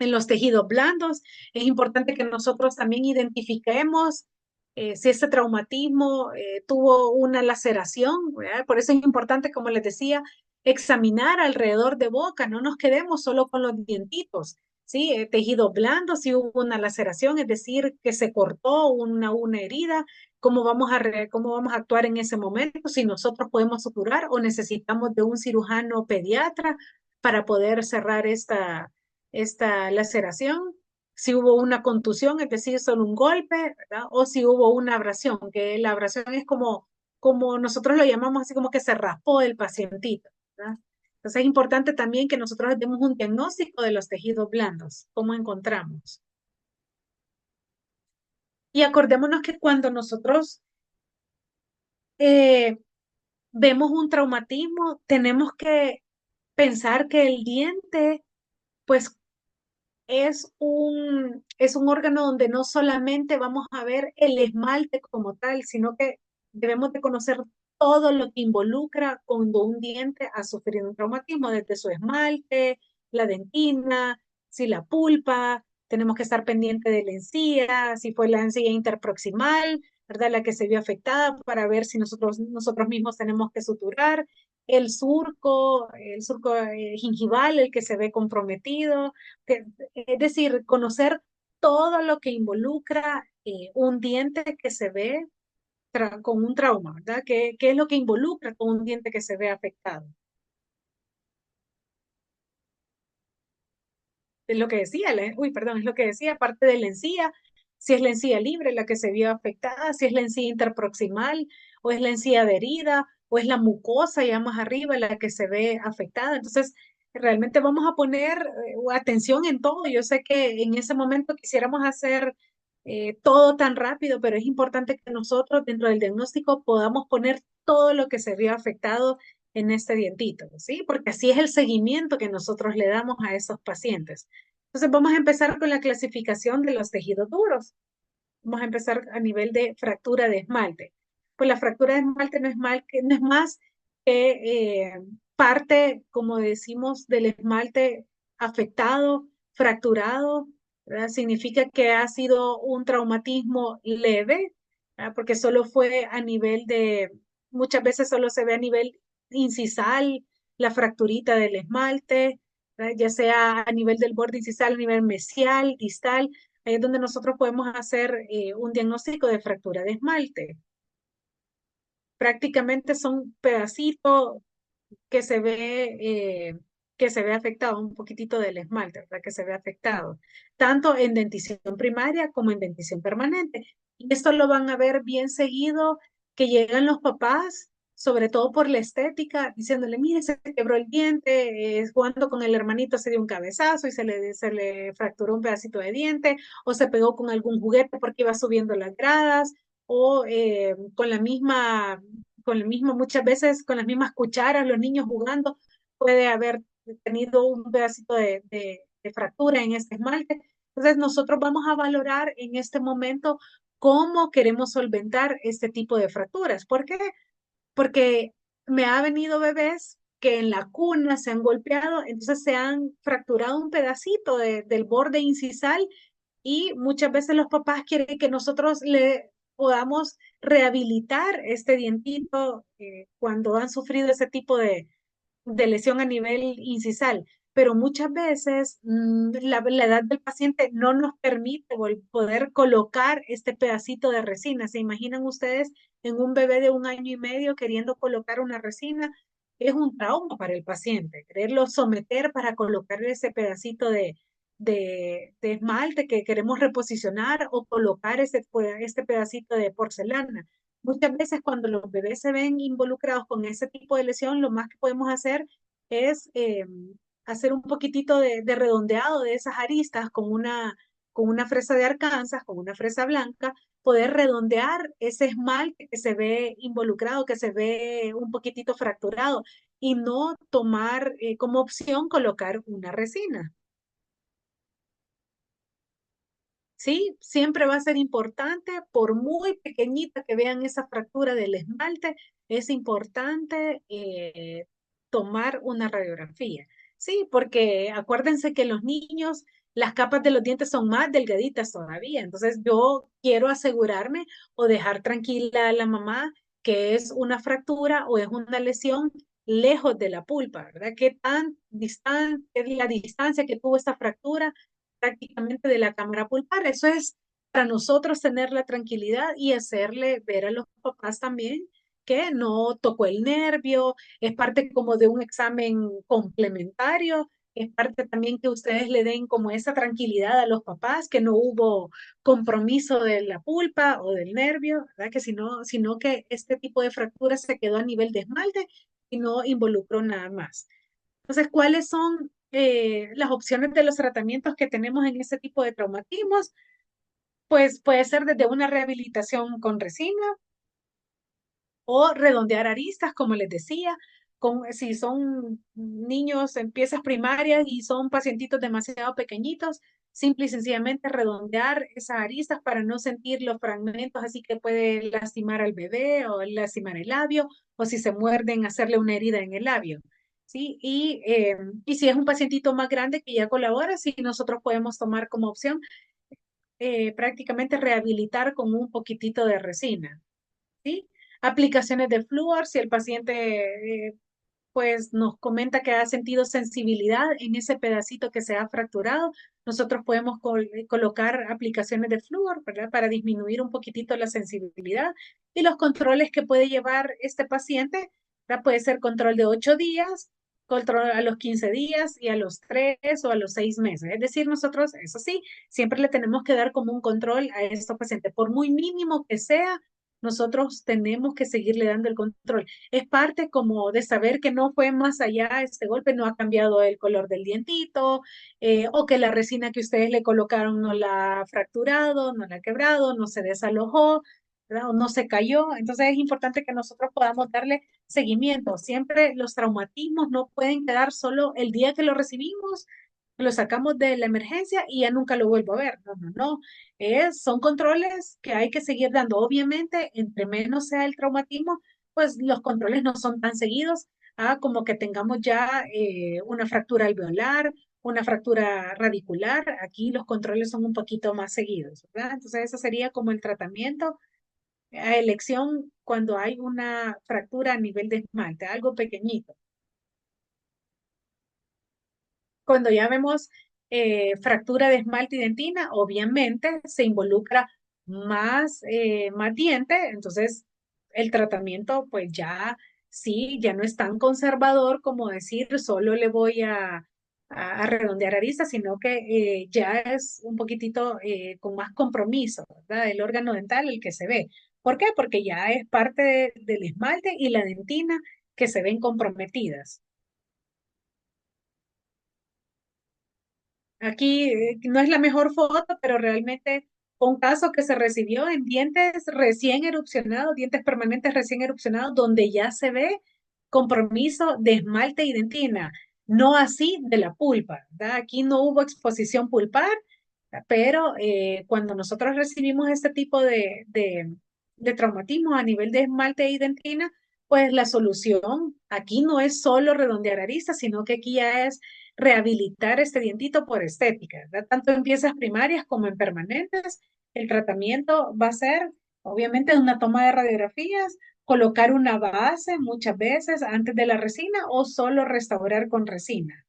En los tejidos blandos es importante que nosotros también identifiquemos si ese traumatismo tuvo una laceración, ¿verdad? Por eso es importante, como les decía, examinar alrededor de boca, no nos quedemos solo con los dientitos, ¿sí? Tejidos blandos, si hubo una laceración, es decir, que se cortó una herida, cómo vamos a actuar en ese momento, si nosotros podemos suturar o necesitamos de un cirujano pediatra para poder cerrar esta laceración, si hubo una contusión, es decir, solo un golpe, ¿verdad? O si hubo una abrasión, que la abrasión es como nosotros lo llamamos así como que se raspó el pacientito, ¿verdad? Entonces es importante también que nosotros demos un diagnóstico de los tejidos blandos, cómo encontramos. Y acordémonos que cuando nosotros eh, vemos un traumatismo, tenemos que pensar que el diente, pues es un órgano donde no solamente vamos a ver el esmalte como tal, sino que debemos de conocer todo lo que involucra cuando un diente ha sufrido un traumatismo, desde su esmalte, la dentina, si la pulpa, tenemos que estar pendiente de la encía, si fue la encía interproximal, ¿verdad? La que se vio afectada para ver si nosotros mismos tenemos que suturar, el surco gingival, el que se ve comprometido, es decir, conocer todo lo que involucra un diente que se ve con un trauma, ¿verdad? ¿Qué es lo que involucra con un diente que se ve afectado? Es lo que decía, perdón, es lo que decía, aparte de la encía, si es la encía libre la que se vio afectada, si es la encía interproximal, o es la encía adherida, o es la mucosa ya más arriba la que se ve afectada. Entonces, realmente vamos a poner atención en todo. Yo sé que en ese momento quisiéramos hacer todo tan rápido, pero es importante que nosotros dentro del diagnóstico podamos poner todo lo que se vio afectado en este dientito, ¿sí? Porque así es el seguimiento que nosotros le damos a esos pacientes. Entonces vamos a empezar con la clasificación de los tejidos duros. Vamos a empezar a nivel de fractura de esmalte. Pues la fractura de esmalte no es más que parte, como decimos, del esmalte afectado, fracturado, ¿verdad? Significa que ha sido un traumatismo leve, ¿verdad? Porque solo fue a nivel muchas veces solo se ve a nivel incisal, la fracturita del esmalte, ¿verdad? Ya sea a nivel del borde incisal, a nivel mesial, distal, ahí es donde nosotros podemos hacer un diagnóstico de fractura de esmalte. Prácticamente son pedacitos que se ve que se ve afectado, un poquitito del esmalte, ¿verdad? Que se ve afectado, tanto en dentición primaria como en dentición permanente. Y esto lo van a ver bien seguido, que llegan los papás, sobre todo por la estética, diciéndole, mire, se quebró el diente, jugando con el hermanito se dio un cabezazo y se le fracturó un pedacito de diente, o se pegó con algún juguete porque iba subiendo las gradas, o con la misma, muchas veces con las mismas cucharas, los niños jugando, puede haber tenido un pedacito de fractura en este esmalte. Entonces, nosotros vamos a valorar en este momento cómo queremos solventar este tipo de fracturas. ¿Por qué? Porque me ha venido bebés que en la cuna se han golpeado, entonces se han fracturado un pedacito del borde incisal y muchas veces los papás quieren que nosotros le podamos rehabilitar este dientito cuando han sufrido ese tipo de lesión a nivel incisal, pero muchas veces la edad del paciente no nos permite poder colocar este pedacito de resina. ¿Se imaginan ustedes en un bebé de 1 año y medio queriendo colocar una resina? Es un trauma para el paciente, quererlo someter para colocar ese pedacito de esmalte que queremos reposicionar o colocar este pedacito de porcelana. Muchas veces cuando los bebés se ven involucrados con ese tipo de lesión, lo más que podemos hacer es hacer un poquitito de redondeado de esas aristas con una fresa de Arkansas, con una fresa blanca, poder redondear ese esmalte que se ve involucrado, que se ve un poquitito fracturado y no tomar como opción colocar una resina. Sí, siempre va a ser importante, por muy pequeñita que vean esa fractura del esmalte, es importante tomar una radiografía. Sí, porque acuérdense que los niños, las capas de los dientes son más delgaditas todavía. Entonces, yo quiero asegurarme o dejar tranquila a la mamá que es una fractura o es una lesión lejos de la pulpa, ¿verdad? ¿Qué tan distante es la distancia que tuvo esta fractura prácticamente de la cámara pulpar? Eso es para nosotros tener la tranquilidad y hacerle ver a los papás también que no tocó el nervio, es parte como de un examen complementario, es parte también que ustedes le den como esa tranquilidad a los papás, que no hubo compromiso de la pulpa o del nervio, ¿verdad? Que sino que este tipo de fractura se quedó a nivel de esmalte y no involucró nada más. Entonces, ¿cuáles son las opciones de los tratamientos que tenemos en este tipo de traumatismos? Pues puede ser desde una rehabilitación con resina o redondear aristas, como les decía, si son niños en piezas primarias y son pacientitos demasiado pequeñitos, simple y sencillamente redondear esas aristas para no sentir los fragmentos, así que puede lastimar al bebé o lastimar el labio, o si se muerden, hacerle una herida en el labio. ¿Sí? Y si es un pacientito más grande que ya colabora, sí, nosotros podemos tomar como opción prácticamente rehabilitar con un poquitito de resina. ¿Sí? Aplicaciones de flúor, si el paciente pues nos comenta que ha sentido sensibilidad en ese pedacito que se ha fracturado, nosotros podemos colocar aplicaciones de flúor, ¿verdad? Para disminuir un poquitito la sensibilidad y los controles que puede llevar este paciente, ¿verdad? Puede ser control de 8 días, control a los 15 días y a los 3 o a los 6 meses. Es decir, nosotros, eso sí, siempre le tenemos que dar como un control a estos pacientes, por muy mínimo que sea, nosotros tenemos que seguirle dando el control. Es parte como de saber que no fue más allá, este golpe no ha cambiado el color del dientito, o que la resina que ustedes le colocaron no la ha fracturado, no la ha quebrado, no se desalojó, ¿verdad? O no se cayó. Entonces es importante que nosotros podamos darle seguimiento. Siempre los traumatismos no pueden quedar solo el día que lo recibimos, lo sacamos de la emergencia y ya nunca lo vuelvo a ver. No, no, no. Son controles que hay que seguir dando. Obviamente, entre menos sea el traumatismo, pues los controles no son tan seguidos como que tengamos ya una fractura alveolar, una fractura radicular. Aquí los controles son un poquito más seguidos, ¿verdad? Entonces, eso sería como el tratamiento a elección cuando hay una fractura a nivel de esmalte, algo pequeñito. Cuando ya vemos fractura de esmalte y dentina, obviamente se involucra más diente, entonces el tratamiento pues ya sí, ya no es tan conservador como decir solo le voy a redondear aristas, sino que ya es un poquitito con más compromiso, ¿verdad? El órgano dental, el que se ve. ¿Por qué? Porque ya es parte del esmalte y la dentina que se ven comprometidas. Aquí no es la mejor foto, pero realmente fue un caso que se recibió en dientes recién erupcionados, dientes permanentes recién erupcionados, donde ya se ve compromiso de esmalte y dentina, no así de la pulpa, ¿verdad? Aquí no hubo exposición pulpar, pero cuando nosotros recibimos este tipo de traumatismo a nivel de esmalte y dentina, pues la solución aquí no es solo redondear aristas, sino que aquí ya es rehabilitar este dientito por estética, ¿verdad? Tanto en piezas primarias como en permanentes. El tratamiento va a ser, obviamente, una toma de radiografías, colocar una base muchas veces antes de la resina o solo restaurar con resina.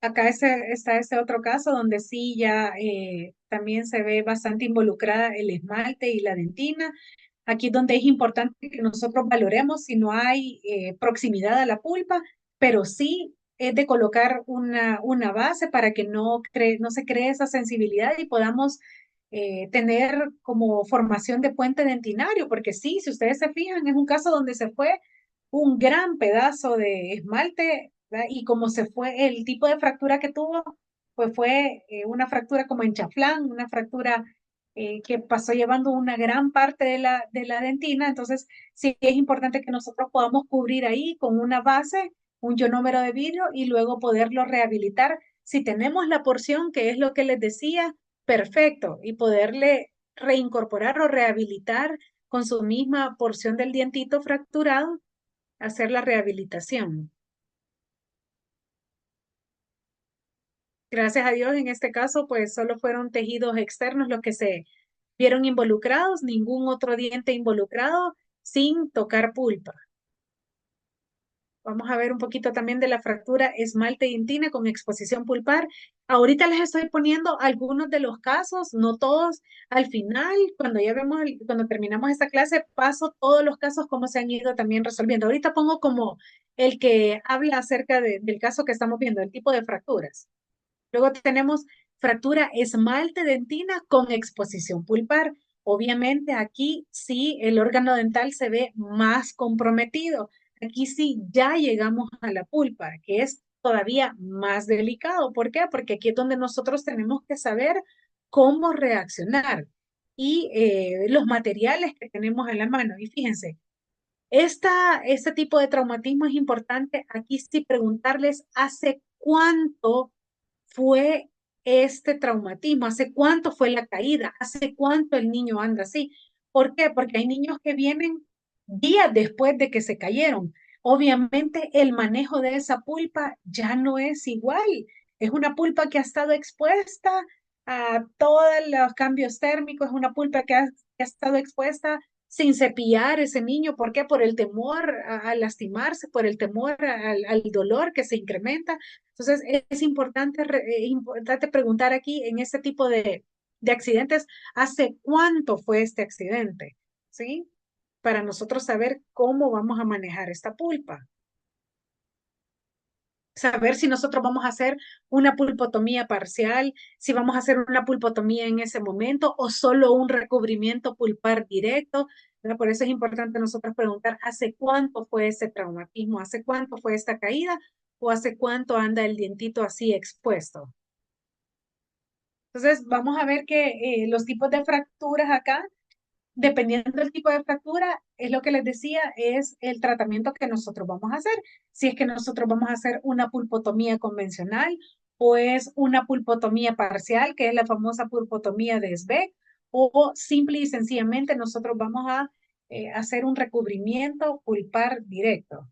Acá está ese otro caso donde sí ya también se ve bastante involucrada el esmalte y la dentina. Aquí es donde es importante que nosotros valoremos si no hay proximidad a la pulpa, pero sí es de colocar una base para que no se cree esa sensibilidad y podamos tener como formación de puente dentinario, porque sí, si ustedes se fijan, es un caso donde se fue un gran pedazo de esmalte, ¿verdad? Y como se fue, el tipo de fractura que tuvo, pues fue una fractura como en chaflán, una fractura que pasó llevando una gran parte de la dentina. Entonces, sí es importante que nosotros podamos cubrir ahí con una base, un ionómero de vidrio y luego poderlo rehabilitar. Si tenemos la porción, que es lo que les decía, perfecto, y poderle reincorporar o rehabilitar con su misma porción del dientito fracturado, hacer la rehabilitación. Gracias a Dios, en este caso, pues solo fueron tejidos externos los que se vieron involucrados, ningún otro diente involucrado sin tocar pulpa. Vamos a ver un poquito también de la fractura esmalte-dentina con exposición pulpar. Ahorita les estoy poniendo algunos de los casos, no todos. Al final, cuando ya vemos, cuando terminamos esta clase, paso todos los casos como se han ido también resolviendo. Ahorita pongo como el que habla acerca del caso que estamos viendo, el tipo de fracturas. Luego tenemos fractura esmalte-dentina con exposición pulpar. Obviamente aquí sí el órgano dental se ve más comprometido. Aquí sí ya llegamos a la pulpa, que es todavía más delicado. ¿Por qué? Porque aquí es donde nosotros tenemos que saber cómo reaccionar y los materiales que tenemos en la mano. Y fíjense, este tipo de traumatismo es importante aquí sí preguntarles hace cuánto fue este traumatismo, hace cuánto fue la caída, hace cuánto el niño anda así. ¿Por qué? Porque hay niños que vienen días después de que se cayeron. Obviamente el manejo de esa pulpa ya no es igual. Es una pulpa que ha estado expuesta a todos los cambios térmicos, es una pulpa que ha estado expuesta sin cepillar ese niño. ¿Por qué? Por el temor a lastimarse, por el temor al dolor que se incrementa. Entonces, es importante, importante preguntar aquí en este tipo de accidentes, ¿hace cuánto fue este accidente? ¿Sí? Para nosotros saber cómo vamos a manejar esta pulpa. Saber si nosotros vamos a hacer una pulpotomía parcial, si vamos a hacer una pulpotomía en ese momento o solo un recubrimiento pulpar directo. ¿Verdad? Por eso es importante nosotros preguntar, ¿hace cuánto fue ese traumatismo? ¿Hace cuánto fue esta caída? ¿O hace cuánto anda el dientito así expuesto? Entonces, vamos a ver que los tipos de fracturas acá, dependiendo del tipo de fractura, es lo que les decía, es el tratamiento que nosotros vamos a hacer. Si es que nosotros vamos a hacer una pulpotomía convencional o es una pulpotomía parcial, que es la famosa pulpotomía de Sbeck, o simple y sencillamente nosotros vamos a hacer un recubrimiento pulpar directo.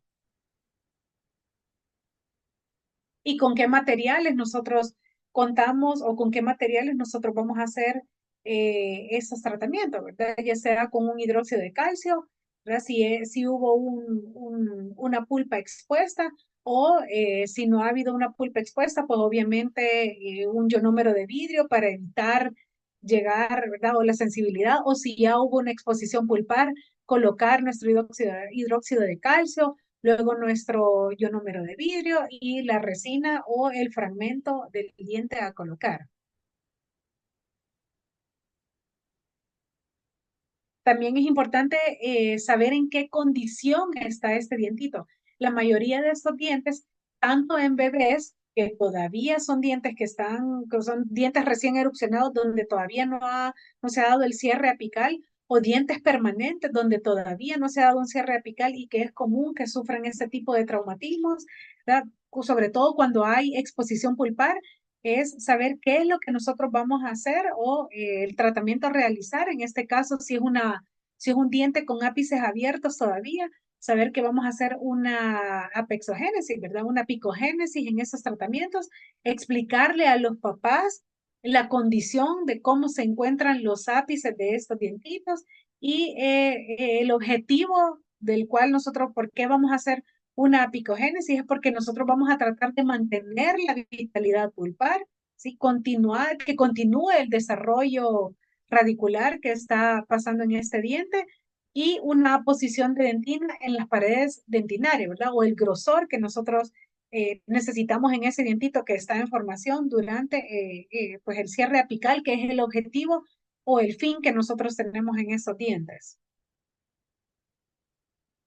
¿Y con qué materiales nosotros contamos o con qué materiales nosotros vamos a hacer esos tratamientos, ¿verdad? Ya sea con un hidróxido de calcio, ¿verdad? Si hubo una pulpa expuesta o si no ha habido una pulpa expuesta, pues obviamente un ionómero de vidrio para evitar llegar, ¿verdad? O la sensibilidad, o si ya hubo una exposición pulpar, colocar nuestro hidróxido de calcio, luego nuestro ionómero de vidrio y la resina o el fragmento del diente a colocar. También es importante saber en qué condición está este dientito. La mayoría de estos dientes, tanto en bebés, que todavía son dientes que son dientes recién erupcionados, donde todavía no se ha dado el cierre apical, o dientes permanentes, donde todavía no se ha dado un cierre apical y que es común que sufran este tipo de traumatismos, ¿verdad? Sobre todo cuando hay exposición pulpar, es saber qué es lo que nosotros vamos a hacer o el tratamiento a realizar. En este caso, si es un diente con ápices abiertos todavía, saber que vamos a hacer una apexogénesis, ¿verdad? Una apicogénesis en esos tratamientos, explicarle a los papás la condición de cómo se encuentran los ápices de estos dientitos y el objetivo del cual nosotros, ¿por qué vamos a hacer una apicogénesis? Es porque nosotros vamos a tratar de mantener la vitalidad pulpar, ¿sí? Continuar, que continúe el desarrollo radicular que está pasando en este diente y una posición de dentina en las paredes dentinarias, ¿verdad? O el grosor que nosotros necesitamos en ese dientito que está en formación durante pues el cierre apical, que es el objetivo o el fin que nosotros tenemos en esos dientes.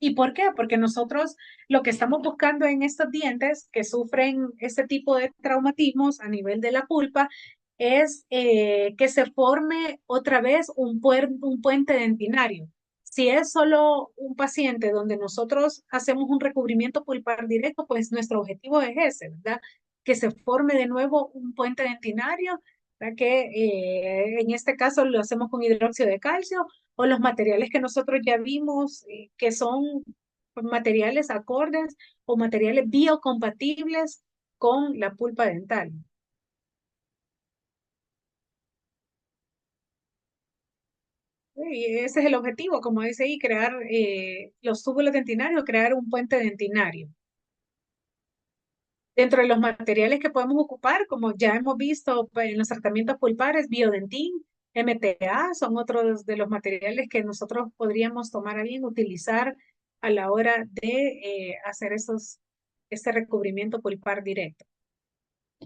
¿Y por qué? Porque nosotros lo que estamos buscando en estos dientes que sufren este tipo de traumatismos a nivel de la pulpa es que se forme otra vez un puente dentinario. Si es solo un paciente donde nosotros hacemos un recubrimiento pulpar directo, pues nuestro objetivo es ese, ¿verdad? Que se forme de nuevo un puente dentinario, ¿verdad? Que en este caso lo hacemos con hidróxido de calcio o los materiales que nosotros ya vimos, que son materiales acordes o materiales biocompatibles con la pulpa dental. Y ese es el objetivo, como dice ahí, crear los túbulos dentinarios, crear un puente dentinario. Dentro de los materiales que podemos ocupar, como ya hemos visto pues, en los tratamientos pulpares, biodentín, MTA, son otros de los materiales que nosotros podríamos tomar a bien, utilizar a la hora de hacer este recubrimiento pulpar directo.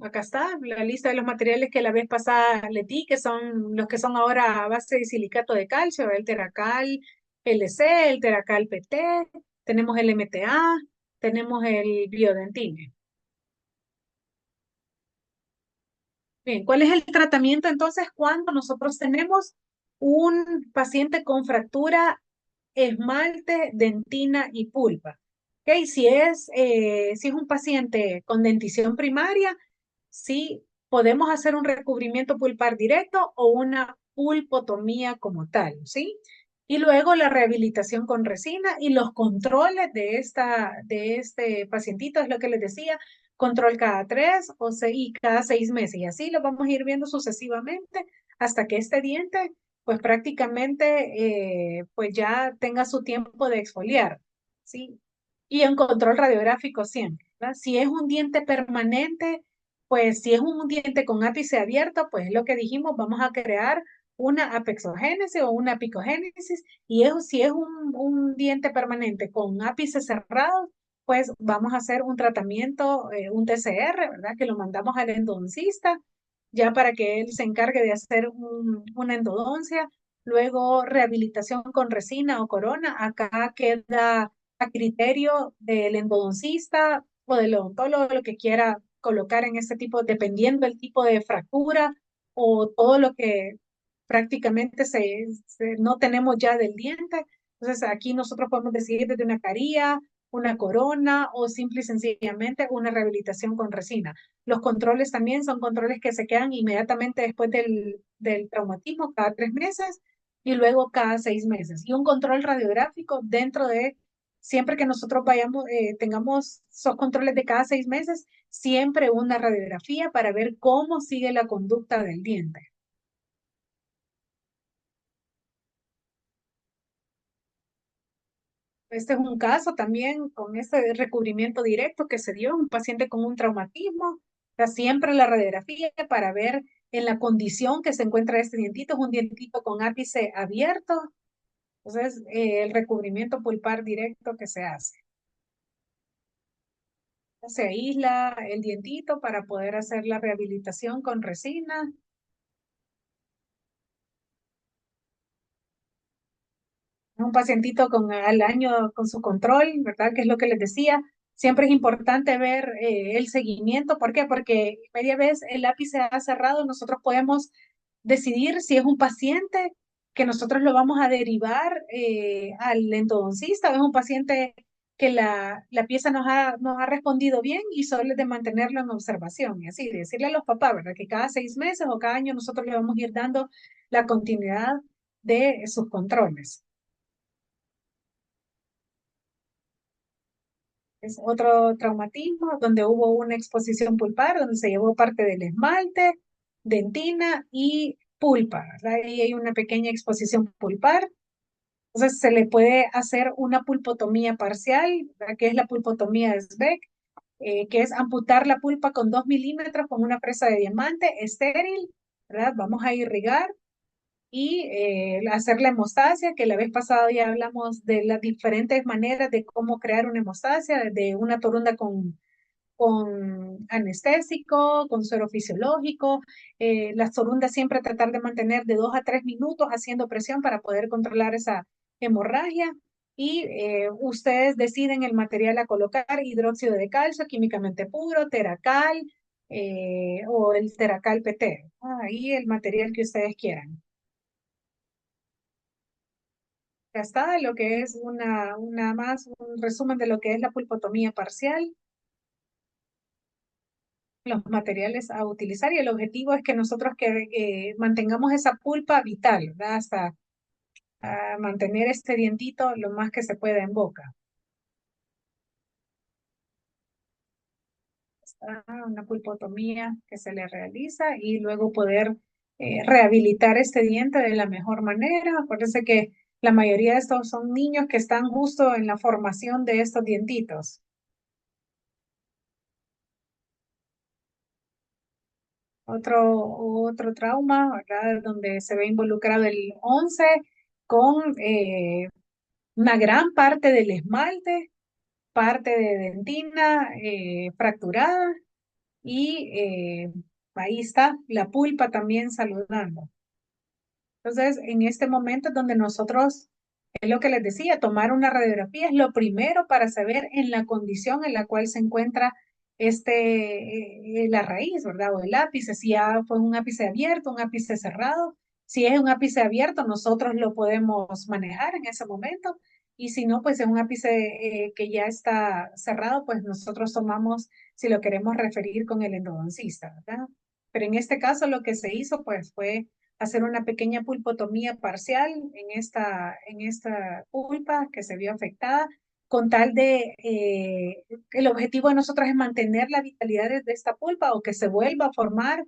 Acá está la lista de los materiales que la vez pasada le di, que son los que son ahora a base de silicato de calcio, el Teracal LC, el Teracal PT, tenemos el MTA, tenemos el biodentín. Bien, ¿cuál es el tratamiento entonces cuando nosotros tenemos un paciente con fractura esmalte, dentina y pulpa? ¿Ok? Si es un paciente con dentición primaria, sí podemos hacer un recubrimiento pulpar directo o una pulpotomía como tal, ¿sí? Y luego la rehabilitación con resina y los controles de este pacientito, es lo que les decía, control cada 3 y cada 6 meses. Y así lo vamos a ir viendo sucesivamente hasta que este diente, pues prácticamente, pues ya tenga su tiempo de exfoliar, ¿sí? Y en control radiográfico siempre, ¿verdad? Si es un diente permanente, pues si es un diente con ápice abierto, pues es lo que dijimos, vamos a crear una apexogénesis o una apicogénesis, y si es un diente permanente con ápice cerrado, pues vamos a hacer un tratamiento, un TCR, ¿verdad? Que lo mandamos al endodoncista, ya para que él se encargue de hacer una endodoncia, luego rehabilitación con resina o corona, acá queda a criterio del endodoncista o del odontólogo, lo que quiera colocar en este tipo, dependiendo del tipo de fractura o todo lo que prácticamente no tenemos ya del diente. Entonces aquí nosotros podemos decidir desde una caría, una corona o simple y sencillamente una rehabilitación con resina. Los controles también son controles que se quedan inmediatamente después del traumatismo, cada 3 meses y luego cada 6 meses. Y un control radiográfico dentro de, siempre que nosotros tengamos esos controles de cada 6 meses, siempre una radiografía para ver cómo sigue la conducta del diente. Este es un caso también con ese recubrimiento directo que se dio, un paciente con un traumatismo. O sea, siempre la radiografía para ver en la condición que se encuentra este dientito, es un dientito con ápice abierto. Entonces, el recubrimiento pulpar directo que se hace. Se aísla el dientito para poder hacer la rehabilitación con resina. Un pacientito con al año con su control, ¿verdad? Que es lo que les decía. Siempre es importante ver el seguimiento. ¿Por qué? Porque media vez el lápiz se ha cerrado, nosotros podemos decidir si es un paciente que nosotros lo vamos a derivar al endodoncista o es un paciente que la pieza nos ha respondido bien y solo es de mantenerlo en observación. Y así, decirle a los papás, ¿verdad? Que cada 6 meses o cada año nosotros le vamos a ir dando la continuidad de sus controles. Es otro traumatismo donde hubo una exposición pulpar, donde se llevó parte del esmalte, dentina y pulpa, ¿verdad? Ahí hay una pequeña exposición pulpar. Entonces se le puede hacer una pulpotomía parcial, ¿verdad? Que es la pulpotomía de Sveig, que es amputar la pulpa con 2 milímetros con una presa de diamante estéril, ¿verdad? Vamos a irrigar y hacer la hemostasia, que la vez pasada ya hablamos de las diferentes maneras de cómo crear una hemostasia, de una torunda con anestésico, con suero fisiológico. Las torundas siempre tratar de mantener de 2 a 3 minutos haciendo presión para poder controlar esa hemorragia. Y ustedes deciden el material a colocar, hidróxido de calcio, químicamente puro, teracal o el teracal PT. Ahí el material que ustedes quieran. Ya está, lo que es una más, un resumen de lo que es la pulpotomía parcial, los materiales a utilizar y el objetivo es que nosotros que mantengamos esa pulpa vital, ¿verdad? Hasta mantener este dientito lo más que se pueda en boca. Una pulpotomía que se le realiza y luego poder rehabilitar este diente de la mejor manera. Acuérdense que la mayoría de estos son niños que están justo en la formación de estos dientitos. Otro trauma, ¿verdad? Donde se ve involucrado el 11 con una gran parte del esmalte, parte de dentina fracturada y ahí está la pulpa también saludando. Entonces, en este momento es donde nosotros, es lo que les decía, tomar una radiografía es lo primero para saber en la condición en la cual se encuentra la raíz, ¿verdad? O el ápice, si ya fue un ápice abierto, un ápice cerrado. Si es un ápice abierto, nosotros lo podemos manejar en ese momento. Y si no, pues es un ápice que ya está cerrado, pues nosotros tomamos, si lo queremos referir con el endodoncista, ¿verdad? Pero en este caso lo que se hizo, pues fue hacer una pequeña pulpotomía parcial en esta pulpa que se vio afectada, con tal de, el objetivo de nosotros es mantener la vitalidad de esta pulpa o que se vuelva a formar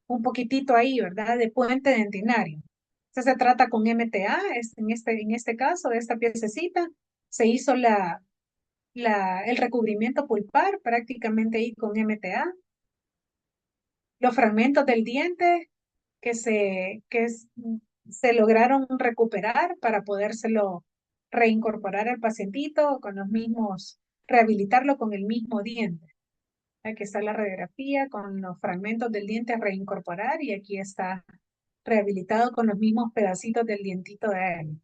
un poquitito ahí, ¿verdad? De puente dentinario. Entonces se trata con MTA, en este caso, de esta piececita, se hizo el recubrimiento pulpar prácticamente ahí con MTA. Los fragmentos del diente se lograron recuperar para podérselo reincorporar al pacientito con los mismos, rehabilitarlo con el mismo diente. Aquí está la radiografía con los fragmentos del diente a reincorporar y aquí está rehabilitado con los mismos pedacitos del dientito de él.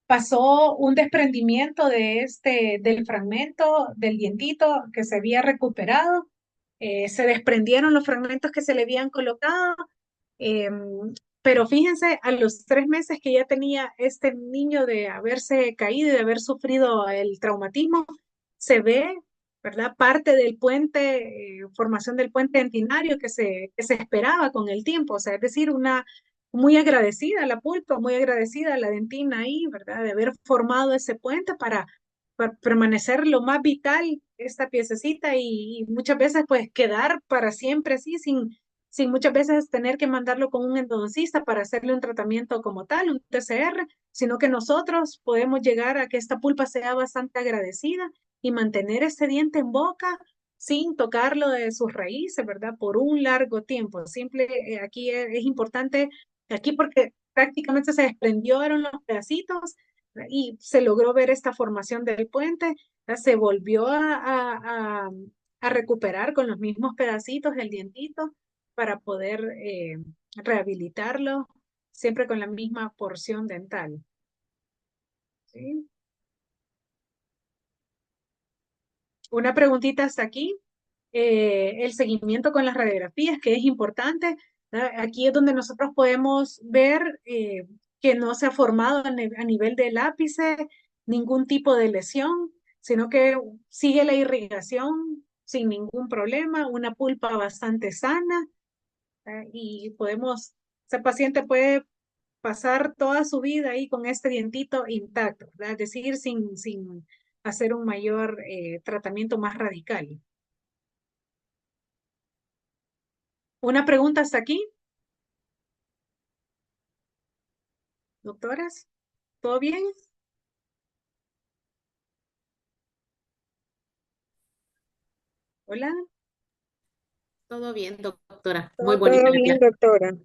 Pasó un desprendimiento del fragmento del dientito que se había recuperado. Se desprendieron los fragmentos que se le habían colocado, pero fíjense, a los 3 meses que ya tenía este niño de haberse caído y de haber sufrido el traumatismo, se ve, ¿verdad? Parte del puente, formación del puente dentinario que se esperaba con el tiempo, o sea, es decir, muy agradecida la pulpa, muy agradecida la dentina ahí, ¿verdad? De haber formado ese puente para permanecer lo más vital esta piececita y muchas veces pues quedar para siempre así sin muchas veces tener que mandarlo con un endodoncista para hacerle un tratamiento como tal, un TCR, sino que nosotros podemos llegar a que esta pulpa sea bastante agradecida y mantener este diente en boca sin tocarlo de sus raíces, ¿verdad? Por un largo tiempo. Simple, aquí es importante, aquí porque prácticamente se desprendieron los pedacitos y se logró ver esta formación del puente, se volvió a recuperar con los mismos pedacitos el dientito para poder rehabilitarlo siempre con la misma porción dental. ¿Sí? Una preguntita hasta aquí. El seguimiento con las radiografías, que es importante. ¿Verdad? Aquí es donde nosotros podemos ver que no se ha formado a nivel del ápice ningún tipo de lesión, sino que sigue la irrigación sin ningún problema, una pulpa bastante sana, y podemos, ese paciente puede pasar toda su vida ahí con este dientito intacto, ¿verdad? Es decir, sin hacer un mayor tratamiento más radical. Una pregunta hasta aquí, doctoras, ¿todo bien? Hola, Todo bien, doctora. Muy todo, bonita todo la bien, clase. doctora.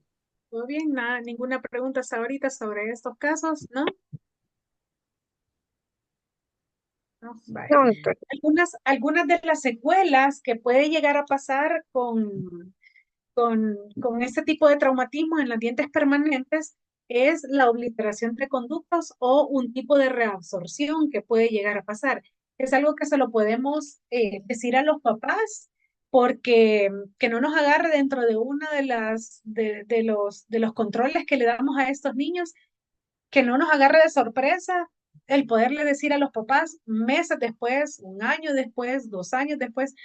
¿Todo bien? Nada, ninguna pregunta hasta ahorita sobre estos casos, ¿no? No, vale. No, doctora. Algunas de las secuelas que puede llegar a pasar con este tipo de traumatismo en los dientes permanentes es la obliteración de conductos o un tipo de reabsorción que puede llegar a pasar. Es algo que se lo podemos decir a los papás porque que no nos agarre dentro de una de los controles que le damos a estos niños, que no nos agarre de sorpresa el poderle decir a los papás meses después, un año después, 2 años después,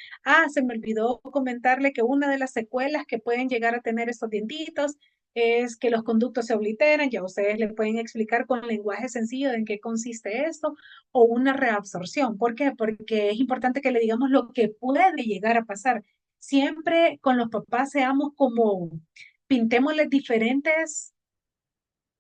se me olvidó comentarle que una de las secuelas que pueden llegar a tener estos dientitos es que los conductos se obliteran, ya ustedes le pueden explicar con lenguaje sencillo de en qué consiste esto, o una reabsorción. ¿Por qué? Porque es importante que le digamos lo que puede llegar a pasar. Siempre con los papás seamos como, pintémosles diferentes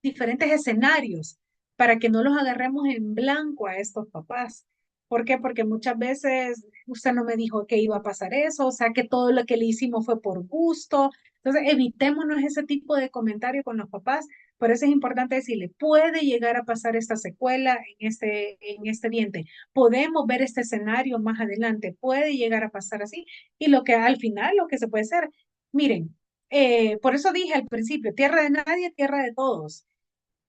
escenarios para que no los agarremos en blanco a estos papás. ¿Por qué? Porque muchas veces usted no me dijo que iba a pasar eso, o sea que todo lo que le hicimos fue por gusto. Entonces, evitémonos ese tipo de comentario con los papás. Por eso es importante decirle, puede llegar a pasar esta secuela en este diente. Podemos ver este escenario más adelante. Puede llegar a pasar así. Y lo que al final, lo que se puede hacer, miren, por eso dije al principio, tierra de nadie, tierra de todos.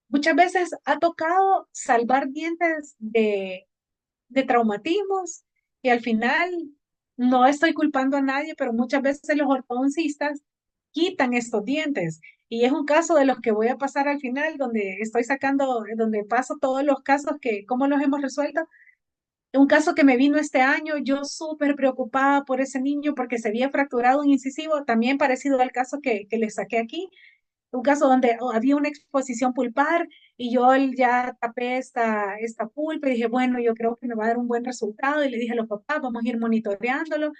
Muchas veces ha tocado salvar dientes de traumatismos y al final no estoy culpando a nadie, pero muchas veces los ortodoncistas quitan estos dientes. Y es un caso de los que voy a pasar al final, donde estoy sacando, donde paso todos los casos que, cómo los hemos resuelto. Un caso que me vino este año, yo súper preocupada por ese niño porque se había fracturado un incisivo, también parecido al caso que le saqué aquí, un caso donde había una exposición pulpar y yo ya tapé esta pulpa y dije, bueno, yo creo que me va a dar un buen resultado y le dije a los papás, vamos a ir monitoreándolo.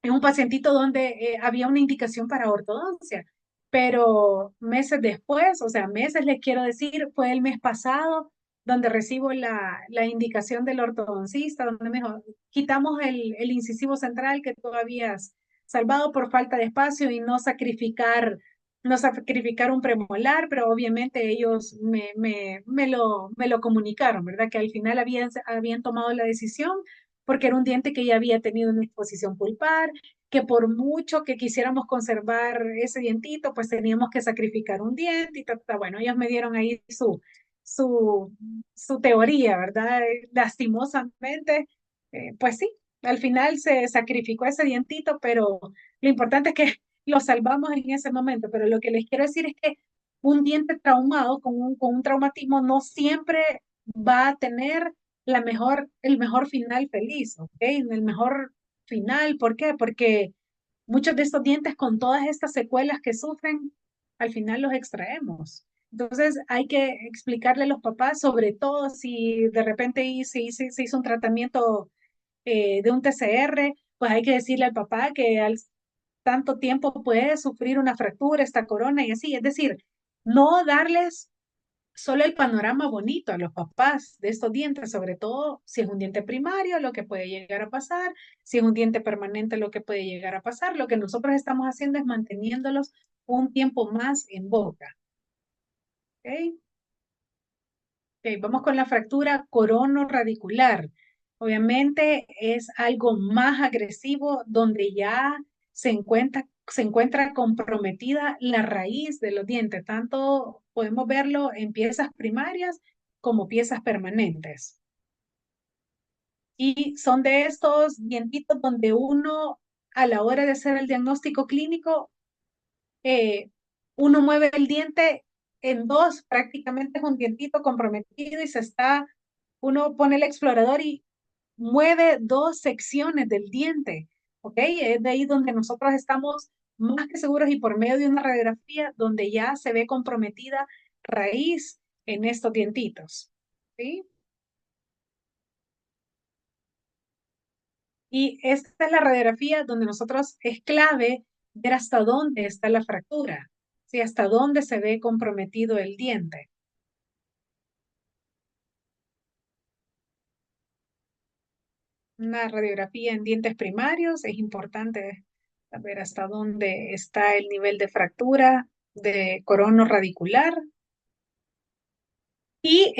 Es un pacientito donde había una indicación para ortodoncia, pero meses después, o sea, meses les quiero decir, fue el mes pasado donde recibo la indicación del ortodoncista, donde me dijo, quitamos el incisivo central que tú habías salvado por falta de espacio y no sacrificar un premolar, pero obviamente ellos me lo comunicaron, ¿verdad? Que al final habían tomado la decisión porque era un diente que ya había tenido una exposición pulpar, que por mucho que quisiéramos conservar ese dientito, pues teníamos que sacrificar un diente y bueno, ellos me dieron ahí su, su teoría, ¿verdad? Lastimosamente, pues sí, al final se sacrificó ese dientito, pero lo importante es que lo salvamos en ese momento, pero lo que les quiero decir es que un diente traumado con un traumatismo no siempre va a tener el mejor final feliz, ¿ok? El mejor final, ¿por qué? Porque muchos de estos dientes con todas estas secuelas que sufren, al final los extraemos. Entonces hay que explicarle a los papás, sobre todo si de repente se hizo un tratamiento de un TCR, pues hay que decirle al papá que tanto tiempo puede sufrir una fractura, esta corona y así. Es decir, no darles solo el panorama bonito a los papás de estos dientes, sobre todo si es un diente primario, lo que puede llegar a pasar, si es un diente permanente, lo que puede llegar a pasar. Lo que nosotros estamos haciendo es manteniéndolos un tiempo más en boca. ¿Ok? Ok, vamos con la fractura corono-radicular. Obviamente es algo más agresivo donde ya se encuentra comprometida la raíz de los dientes. Tanto podemos verlo en piezas primarias como piezas permanentes. Y son de estos dientitos donde uno, a la hora de hacer el diagnóstico clínico, eh, uno mueve el diente en dos, prácticamente es un dientito comprometido y uno pone el explorador y mueve dos secciones del diente, ¿ok? Es de ahí donde nosotros estamos más que seguros y por medio de una radiografía donde ya se ve comprometida raíz en estos dientitos, ¿sí? Y esta es la radiografía donde nosotros es clave ver hasta dónde está la fractura, ¿sí? Hasta dónde se ve comprometido el diente. Una radiografía en dientes primarios es importante saber hasta dónde está el nivel de fractura de corono radicular. Y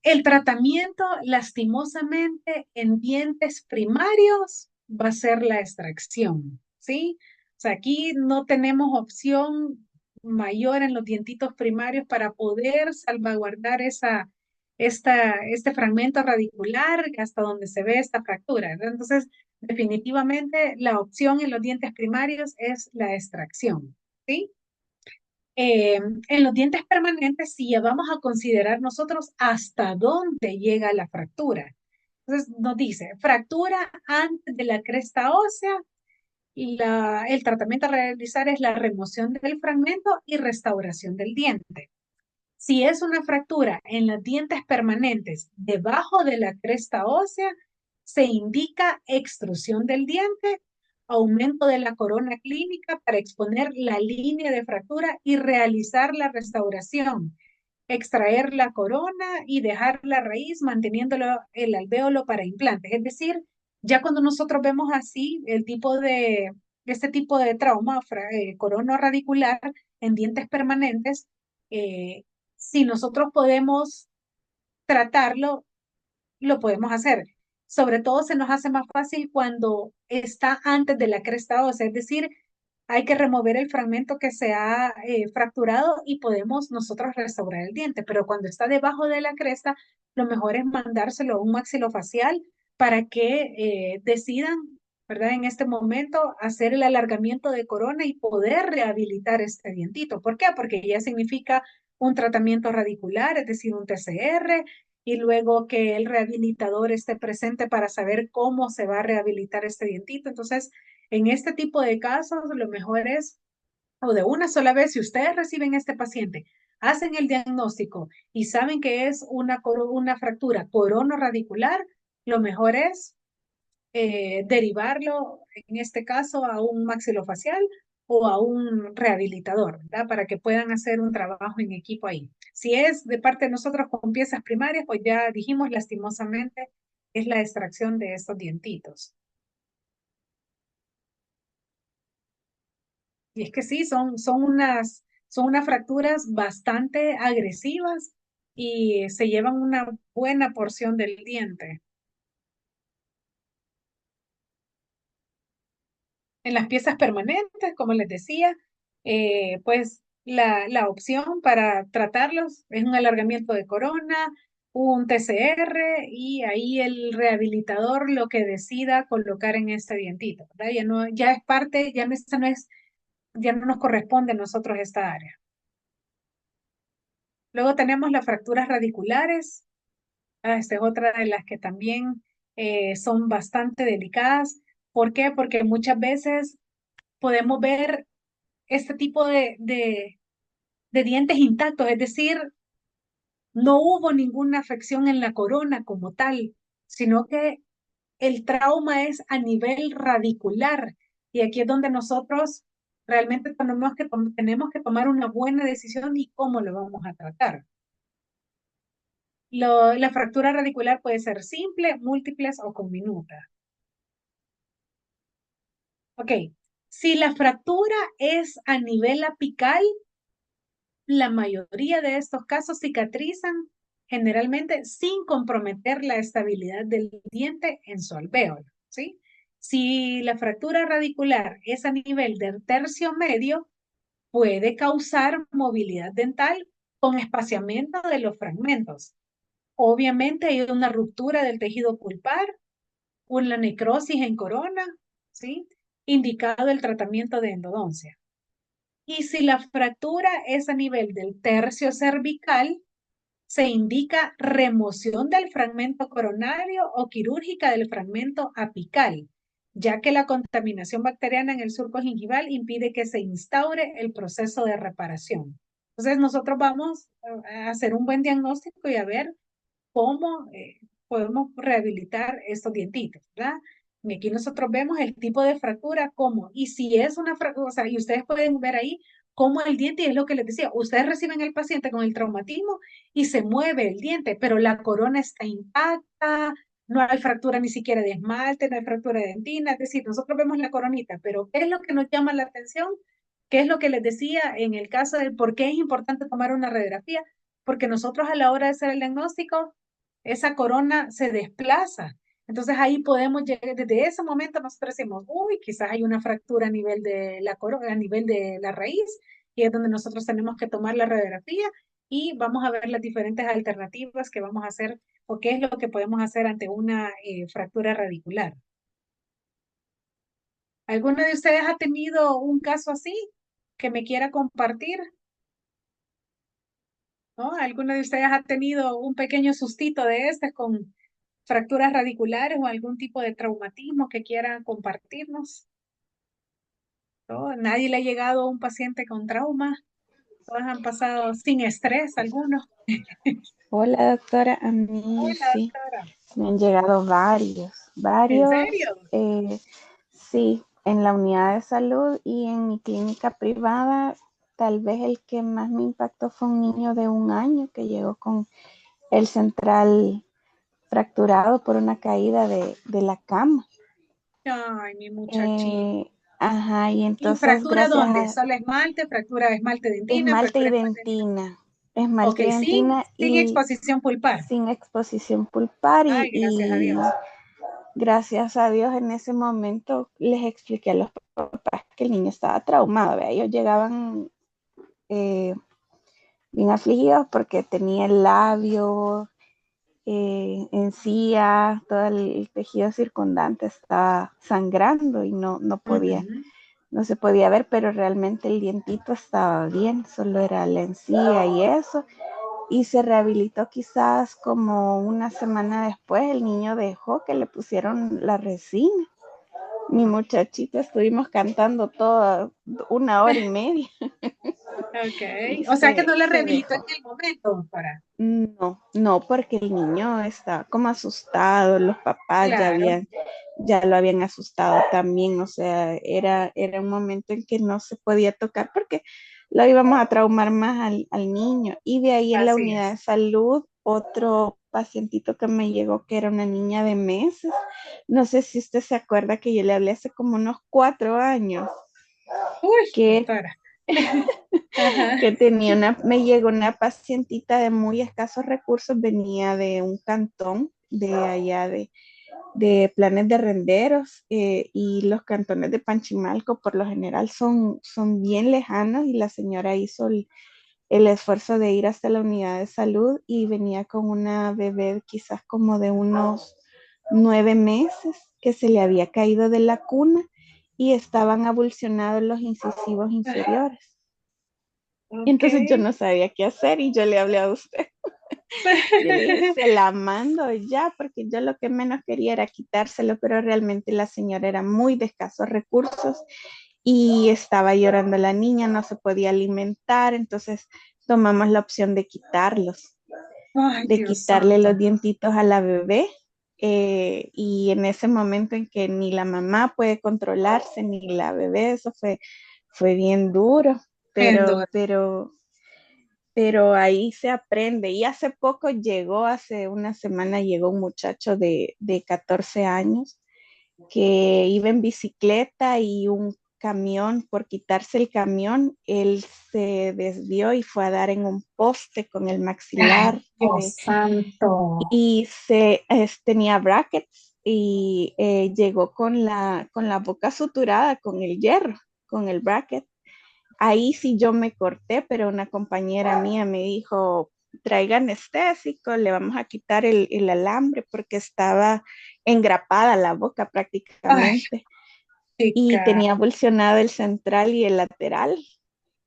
el tratamiento, lastimosamente, en dientes primarios va a ser la extracción, ¿sí? O sea, aquí no tenemos opción mayor en los dientitos primarios para poder salvaguardar este fragmento radicular hasta donde se ve esta fractura, ¿verdad? Entonces, definitivamente la opción en los dientes primarios es la extracción, ¿sí? En los dientes permanentes, si ya vamos a considerar nosotros hasta dónde llega la fractura. Entonces nos dice, fractura antes de la cresta ósea, el tratamiento a realizar es la remoción del fragmento y restauración del diente. Si es una fractura en los dientes permanentes debajo de la cresta ósea, se indica extrusión del diente, aumento de la corona clínica para exponer la línea de fractura y realizar la restauración, extraer la corona y dejar la raíz manteniéndolo el alvéolo para implantes. Es decir, ya cuando nosotros vemos así este tipo de trauma, corona radicular en dientes permanentes, eh, si nosotros podemos tratarlo, lo podemos hacer. Sobre todo se nos hace más fácil cuando está antes de la cresta ósea, es decir, hay que remover el fragmento que se ha fracturado y podemos nosotros restaurar el diente, pero cuando está debajo de la cresta, lo mejor es mandárselo a un maxilofacial para que decidan, ¿verdad? En este momento hacer el alargamiento de corona y poder rehabilitar este dientito. ¿Por qué? Porque ya significa un tratamiento radicular, es decir, un TCR, y luego que el rehabilitador esté presente para saber cómo se va a rehabilitar este dientito. Entonces, en este tipo de casos, lo mejor es, o de una sola vez, si ustedes reciben este paciente, hacen el diagnóstico y saben que es una fractura corono-radicular, lo mejor es derivarlo, en este caso, a un maxilofacial o a un rehabilitador, ¿verdad? Para que puedan hacer un trabajo en equipo ahí. Si es de parte de nosotros con piezas primarias, pues ya dijimos lastimosamente, es la extracción de estos dientitos. Y es que sí, son unas fracturas bastante agresivas y se llevan una buena porción del diente. En las piezas permanentes, como les decía, pues la opción para tratarlos es un alargamiento de corona, un TCR y ahí el rehabilitador lo que decida colocar en este dientito, ¿verdad? Ya es parte, ya no nos corresponde a nosotros esta área. Luego tenemos las fracturas radiculares. Esta es otra de las que también son bastante delicadas. ¿Por qué? Porque muchas veces podemos ver este tipo de dientes intactos, es decir, no hubo ninguna afección en la corona como tal, sino que el trauma es a nivel radicular. Y aquí es donde nosotros realmente tenemos que tomar una buena decisión y cómo lo vamos a tratar. La fractura radicular puede ser simple, múltiples o conminuta. Ok, si la fractura es a nivel apical, la mayoría de estos casos cicatrizan generalmente sin comprometer la estabilidad del diente en su alvéolo, ¿sí? Si la fractura radicular es a nivel del tercio medio, puede causar movilidad dental con espaciamiento de los fragmentos. Obviamente hay una ruptura del tejido pulpar, una necrosis en corona, ¿sí? Indicado el tratamiento de endodoncia. Y si la fractura es a nivel del tercio cervical, se indica remoción del fragmento coronario o quirúrgica del fragmento apical, ya que la contaminación bacteriana en el surco gingival impide que se instaure el proceso de reparación. Entonces nosotros vamos a hacer un buen diagnóstico y a ver cómo podemos rehabilitar estos dientitos, ¿verdad? Y aquí nosotros vemos el tipo de fractura, cómo, y si es una fractura, o sea, y ustedes pueden ver ahí cómo el diente, y es lo que les decía, ustedes reciben el paciente con el traumatismo y se mueve el diente, pero la corona está intacta, no hay fractura ni siquiera de esmalte, no hay fractura de dentina, es decir, nosotros vemos la coronita, pero ¿qué es lo que nos llama la atención? ¿Qué es lo que les decía en el caso del por qué es importante tomar una radiografía? Porque nosotros a la hora de hacer el diagnóstico, esa corona se desplaza. Entonces ahí podemos llegar, desde ese momento nosotros decimos, uy, quizás hay una fractura a nivel de la corona, a nivel de la raíz, y es donde nosotros tenemos que tomar la radiografía y vamos a ver las diferentes alternativas que vamos a hacer o qué es lo que podemos hacer ante una fractura radicular. ¿Alguno de ustedes ha tenido un caso así que me quiera compartir? ¿No? ¿Alguno de ustedes ha tenido un pequeño sustito de este con fracturas radiculares o algún tipo de traumatismo que quieran compartirnos? ¿No? Nadie le ha llegado a un paciente con trauma. Todos han pasado sin estrés algunos. Hola doctora, a mí Hola, sí, doctora. me han llegado ¿En varios, serio? sí, en la unidad de salud y en mi clínica privada, tal vez el que más me impactó fue un niño de 1 año que llegó con el central fracturado por una caída de la cama. Ay, mi muchachito. Eh, ajá, y ¿Y entonces fractura gracias dónde? a ¿Solo esmalte? ¿Fractura de esmalte dentina? esmalte y ¿Fractura de esmalte dentina? dentina, Ok, esmalte y dentina sin y exposición pulpar. sin exposición pulpar Ay, gracias a y Dios. gracias a Dios en ese momento les expliqué a los papás que el niño estaba traumado. ¿Ve? Ellos llegaban eh, bien afligidos porque tenía el labio, encía, todo el tejido circundante estaba sangrando y no podía, Ujú. no se podía ver, pero realmente el dientito estaba bien, solo era la encía y eso. Y se rehabilitó quizás como una semana después, el niño dejó que le pusieron la resina. Mi muchachita estuvimos cantando toda 1 hora y media Ok. y O sea que se, no la se rehabilitó en dejó. el momento, doctora. No, porque el niño estaba como asustado, los papás Claro. ya lo habían asustado también, o sea, era un momento en que no se podía tocar porque lo íbamos a traumar más al niño. Y de ahí en la Así unidad de es. salud, otro pacientito que me llegó que era una niña de meses, no sé si usted se acuerda que yo le hablé hace como unos 4 años, Uy, que doctora. Ajá. me llegó una pacientita de muy escasos recursos, venía de un cantón de allá de Planes de Renderos, y los cantones de Panchimalco por lo general son bien lejanos y la señora hizo el esfuerzo de ir hasta la unidad de salud y venía con una bebé quizás como de unos 9 meses que se le había caído de la cuna y estaban avulsionados los incisivos inferiores. Ok. Entonces yo no sabía qué hacer y yo le hablé a usted. Yo le dije, se la mando ya, porque yo lo que menos quería era quitárselo, pero realmente la señora era muy de escasos recursos y estaba llorando la niña, no se podía alimentar, entonces tomamos la opción de quitarlos, Ay, de Dios quitarle los santo. dientitos a la bebé. y en ese momento en que ni la mamá puede controlarse, ni la bebé, fue bien duro, Endo- pero ahí se aprende. Y hace poco hace una semana llegó un muchacho de 14 años que iba en bicicleta y un camión, por quitarse el camión, él se desvió y fue a dar en un poste con el Ay, maxilar Dios santo. y tenía brackets y llegó con la boca suturada con el hierro, con el bracket. Ahí sí yo me corté, pero una compañera mía me dijo, traiga anestésico, le vamos a quitar el alambre porque estaba engrapada la boca Ay, prácticamente y chica. tenía avulsionado el central y el lateral.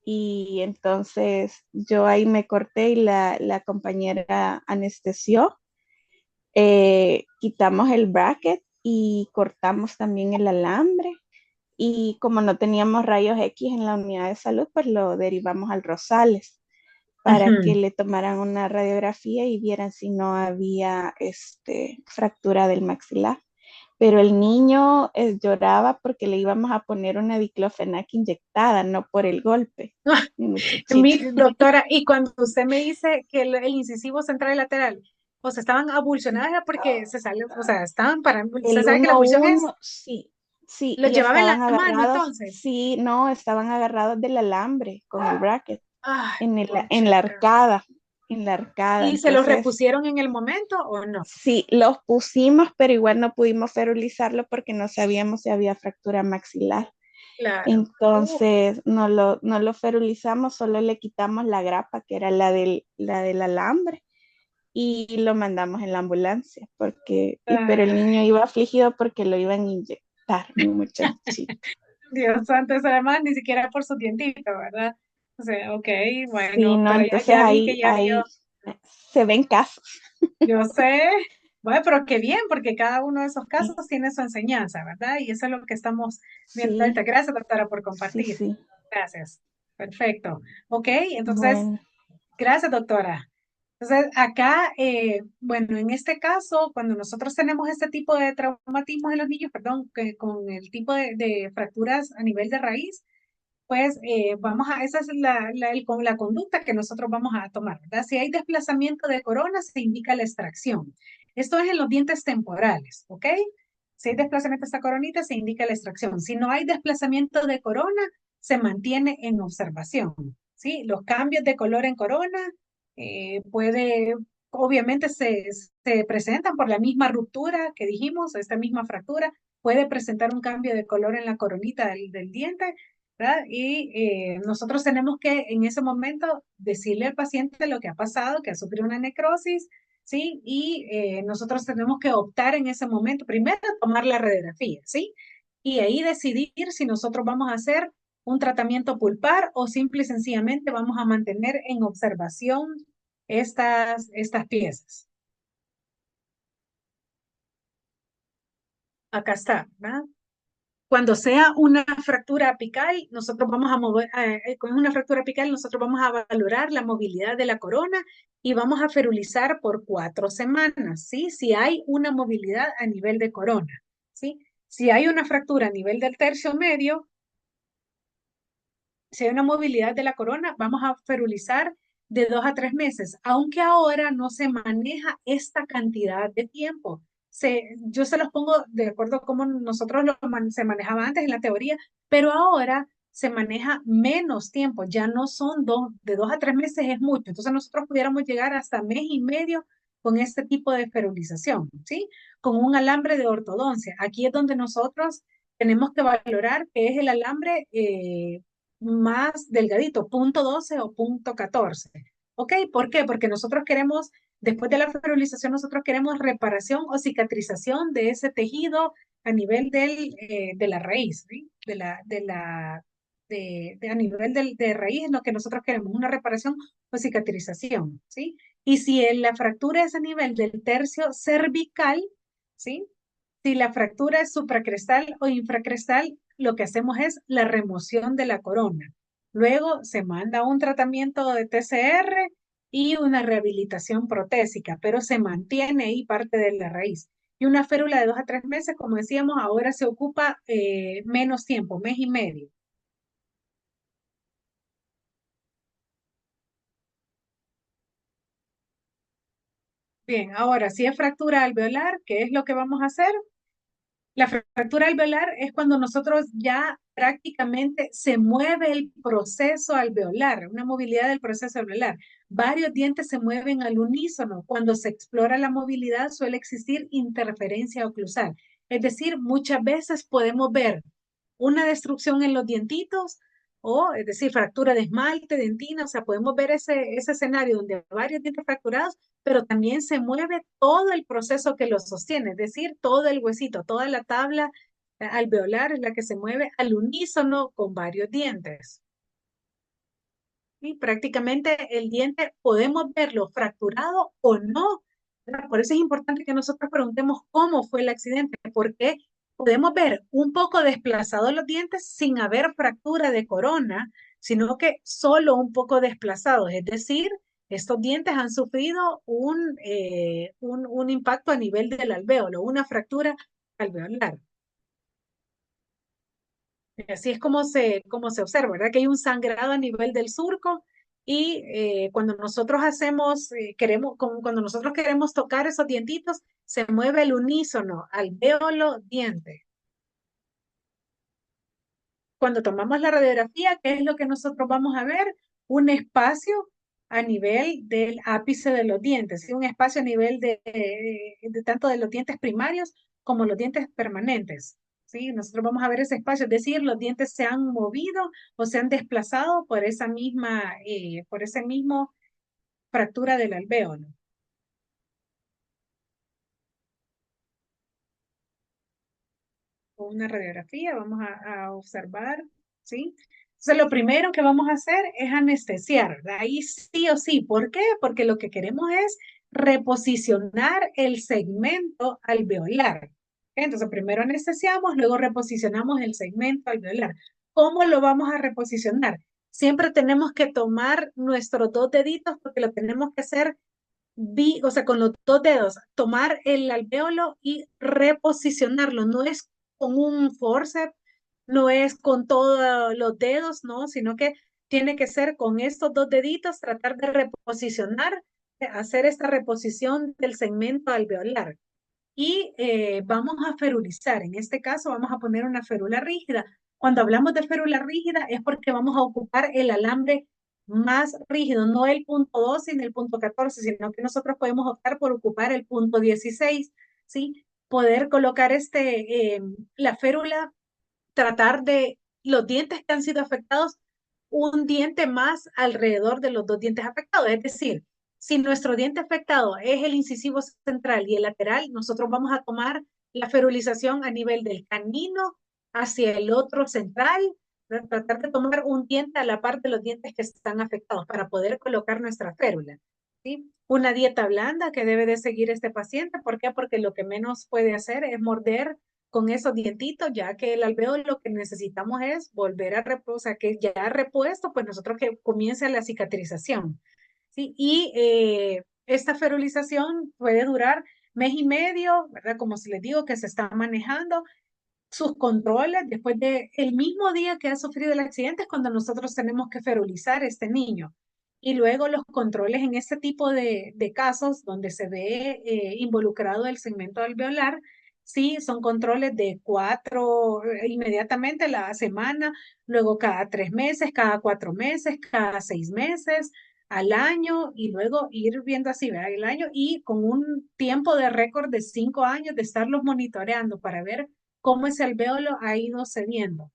Y entonces yo ahí me corté y la compañera anestesió, quitamos el bracket y cortamos también el alambre. Y como no teníamos rayos X en la unidad de salud, pues lo derivamos al Rosales para que Ujú. le tomaran una radiografía y vieran si no había fractura del maxilar. Pero el niño lloraba porque le íbamos a poner una diclofenac inyectada, no por el golpe, mi muchachito. Doctora, y cuando usted me dice que el incisivo central y lateral, o sea, estaban abulsionadas era porque se salió, o sea, estaban para, usted El sabe que la abulsión es, 1-1, sí, sí, los y llevaba en estaban la mano agarrados, entonces. sí, no, estaban agarrados del alambre con el bracket Ay, en la puchica. arcada, en la arcada. ¿Y se los Entonces, repusieron en el momento o no? sí, los pusimos, pero igual no pudimos ferulizarlo porque no sabíamos si había fractura maxilar. Claro. Entonces, no lo ferulizamos, solo le quitamos la grapa, que era la del alambre, y lo mandamos en la ambulancia, pero el Ay, niño iba afligido porque lo iban a inyectar, mi muchachito. Dios santo, eso además ni siquiera por su dientito, ¿verdad? O sea, ok, bueno, Sí, no, doctora, ya, entonces ya vi que ya vio. ahí se ven casos. Yo sé, bueno, pero qué bien, porque cada uno de esos casos Sí, tiene su enseñanza, ¿verdad? Y eso es lo que estamos viendo ahorita. sí, Gracias, doctora, por sí, compartir. sí. Gracias. Perfecto. Ok, entonces, Bueno, gracias, doctora. Entonces, acá, bueno, en este caso, cuando nosotros tenemos este tipo de traumatismos en los niños, perdón, que con el tipo de fracturas a nivel de raíz, pues esa es la conducta que nosotros vamos a tomar, ¿verdad? Si hay desplazamiento de corona, se indica la extracción. Esto es en los dientes temporales, ¿ok? Si hay desplazamiento de esta coronita, se indica la extracción. Si no hay desplazamiento de corona, se mantiene en observación, ¿sí? Los cambios de color en corona obviamente se presentan por la misma ruptura que dijimos, esta misma fractura, puede presentar un cambio de color en la coronita del diente, ¿verdad? Y nosotros tenemos que en ese momento decirle al paciente lo que ha pasado, que ha sufrido una necrosis, ¿sí? Y nosotros tenemos que optar en ese momento, primero tomar la radiografía, ¿sí? Y ahí decidir si nosotros vamos a hacer un tratamiento pulpar o simple y sencillamente vamos a mantener en observación estas piezas. Acá está, ¿verdad? Cuando sea una fractura apical, nosotros vamos a mover, con una fractura apical, nosotros vamos a valorar la movilidad de la corona y vamos a ferulizar por 4 semanas, ¿sí? Si hay una movilidad a nivel de corona, ¿sí? Si hay una fractura a nivel del tercio medio, si hay una movilidad de la corona, vamos a ferulizar de 2 a 3 meses, aunque ahora no se maneja esta cantidad de tiempo. Yo se los pongo de acuerdo a cómo nosotros se manejaba antes en la teoría, pero ahora se maneja menos tiempo, ya no son de 2 a 3 meses es mucho. Entonces nosotros pudiéramos llegar hasta mes y medio con este tipo de ferulización, ¿sí? Con un alambre de ortodoncia. Aquí es donde nosotros tenemos que valorar que es el alambre más delgadito, .12 o .14. ¿Ok? ¿Por qué? Porque nosotros queremos, después de la ferulización, nosotros queremos reparación o cicatrización de ese tejido a nivel de la raíz, ¿sí? A nivel de raíz es lo que nosotros queremos, una reparación o cicatrización, ¿sí? Y si la fractura es a nivel del tercio cervical, ¿sí? Si la fractura es supracrestal o infracrestal, lo que hacemos es la remoción de la corona. Luego se manda un tratamiento de TCR y una rehabilitación protésica, pero se mantiene ahí parte de la raíz. Y una férula de 2 a 3 meses, como decíamos, ahora se ocupa menos tiempo, mes y medio. Bien, ahora, si es fractura alveolar, ¿qué es lo que vamos a hacer? La fractura alveolar es cuando nosotros ya prácticamente se mueve el proceso alveolar, una movilidad del proceso alveolar. Varios dientes se mueven al unísono. Cuando se explora la movilidad suele existir interferencia oclusal. Es decir, muchas veces podemos ver una destrucción en los dientitos o, es decir, fractura de esmalte, dentina, o sea, podemos ver ese escenario donde hay varios dientes fracturados, pero también se mueve todo el proceso que los sostiene, es decir, todo el huesito, toda la tabla alveolar es la que se mueve al unísono con varios dientes. Y prácticamente el diente podemos verlo fracturado o no. ¿Verdad? Por eso es importante que nosotros preguntemos cómo fue el accidente, porque podemos ver un poco desplazados los dientes sin haber fractura de corona, sino que solo un poco desplazados. Es decir, estos dientes han sufrido un impacto a nivel del alvéolo, una fractura alveolar. Así es como se observa, ¿verdad? Que hay un sangrado a nivel del surco y cuando nosotros cuando nosotros queremos tocar esos dientitos, se mueve el unísono, alvéolo, diente. Cuando tomamos la radiografía, ¿qué es lo que nosotros vamos a ver? Un espacio a nivel del ápice de los dientes, ¿sí? Un espacio a nivel de tanto de los dientes primarios como los dientes permanentes. ¿Sí? Nosotros vamos a ver ese espacio, es decir, los dientes se han movido o se han desplazado por por ese mismo fractura del alvéolo. Con una radiografía vamos a observar, ¿sí? Entonces, lo primero que vamos a hacer es anestesiar, ¿verdad? Ahí sí o sí. ¿Por qué? Porque lo que queremos es reposicionar el segmento alveolar. Entonces, primero anestesiamos, luego reposicionamos el segmento alveolar. ¿Cómo lo vamos a reposicionar? Siempre tenemos que tomar nuestros dos deditos porque lo tenemos que hacer, o sea, con los dos dedos, tomar el alvéolo y reposicionarlo. No es con un forceps, no es con todos los dedos, no, sino que tiene que ser con estos dos deditos, tratar de reposicionar, hacer esta reposición del segmento alveolar. Y vamos a ferulizar. En este caso vamos a poner una férula rígida. Cuando hablamos de férula rígida es porque vamos a ocupar el alambre más rígido, no el punto 12 ni el punto 14, sino que nosotros podemos optar por ocupar el punto 16, ¿sí? Poder colocar la férula, tratar de los dientes que han sido afectados, un diente más alrededor de los dos dientes afectados. Es decir, si nuestro diente afectado es el incisivo central y el lateral, nosotros vamos a tomar la ferulización a nivel del canino hacia el otro central, tratar de tomar un diente a la par de los dientes que están afectados para poder colocar nuestra férula. ¿Sí? Una dieta blanda que debe de seguir este paciente. ¿Por qué? Porque lo que menos puede hacer es morder con esos dientitos, ya que el alvéolo lo que necesitamos es volver a reposar, o sea, que ya repuesto, pues nosotros que comience la cicatrización, ¿sí? Y esta ferulización puede durar mes y medio, ¿verdad? Como si les digo que se está manejando sus controles después de el mismo día que ha sufrido el accidente es cuando nosotros tenemos que ferulizar a este niño. Y luego los controles en este tipo de casos donde se ve involucrado el segmento alveolar, sí, son controles de 4, inmediatamente la semana, luego cada 3 meses, cada 4 meses, cada 6 meses, al año y luego ir viendo así, ¿verdad? El año y con un tiempo de récord de 5 años de estarlos monitoreando para ver cómo ese alvéolo ha ido cediendo.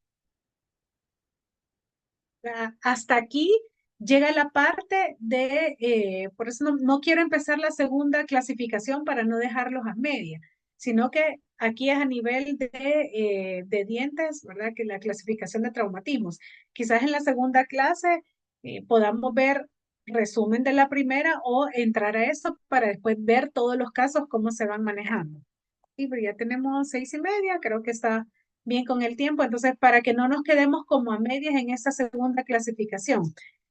Hasta aquí llega la parte por eso no quiero empezar la segunda clasificación para no dejarlos a media, sino que aquí es a nivel de dientes, ¿verdad? Que la clasificación de traumatismos. Quizás en la segunda clase podamos ver resumen de la primera o entrar a eso para después ver todos los casos, cómo se van manejando. Sí, pero ya tenemos 6:30, creo que está bien con el tiempo, entonces para que no nos quedemos como a medias en esta segunda clasificación.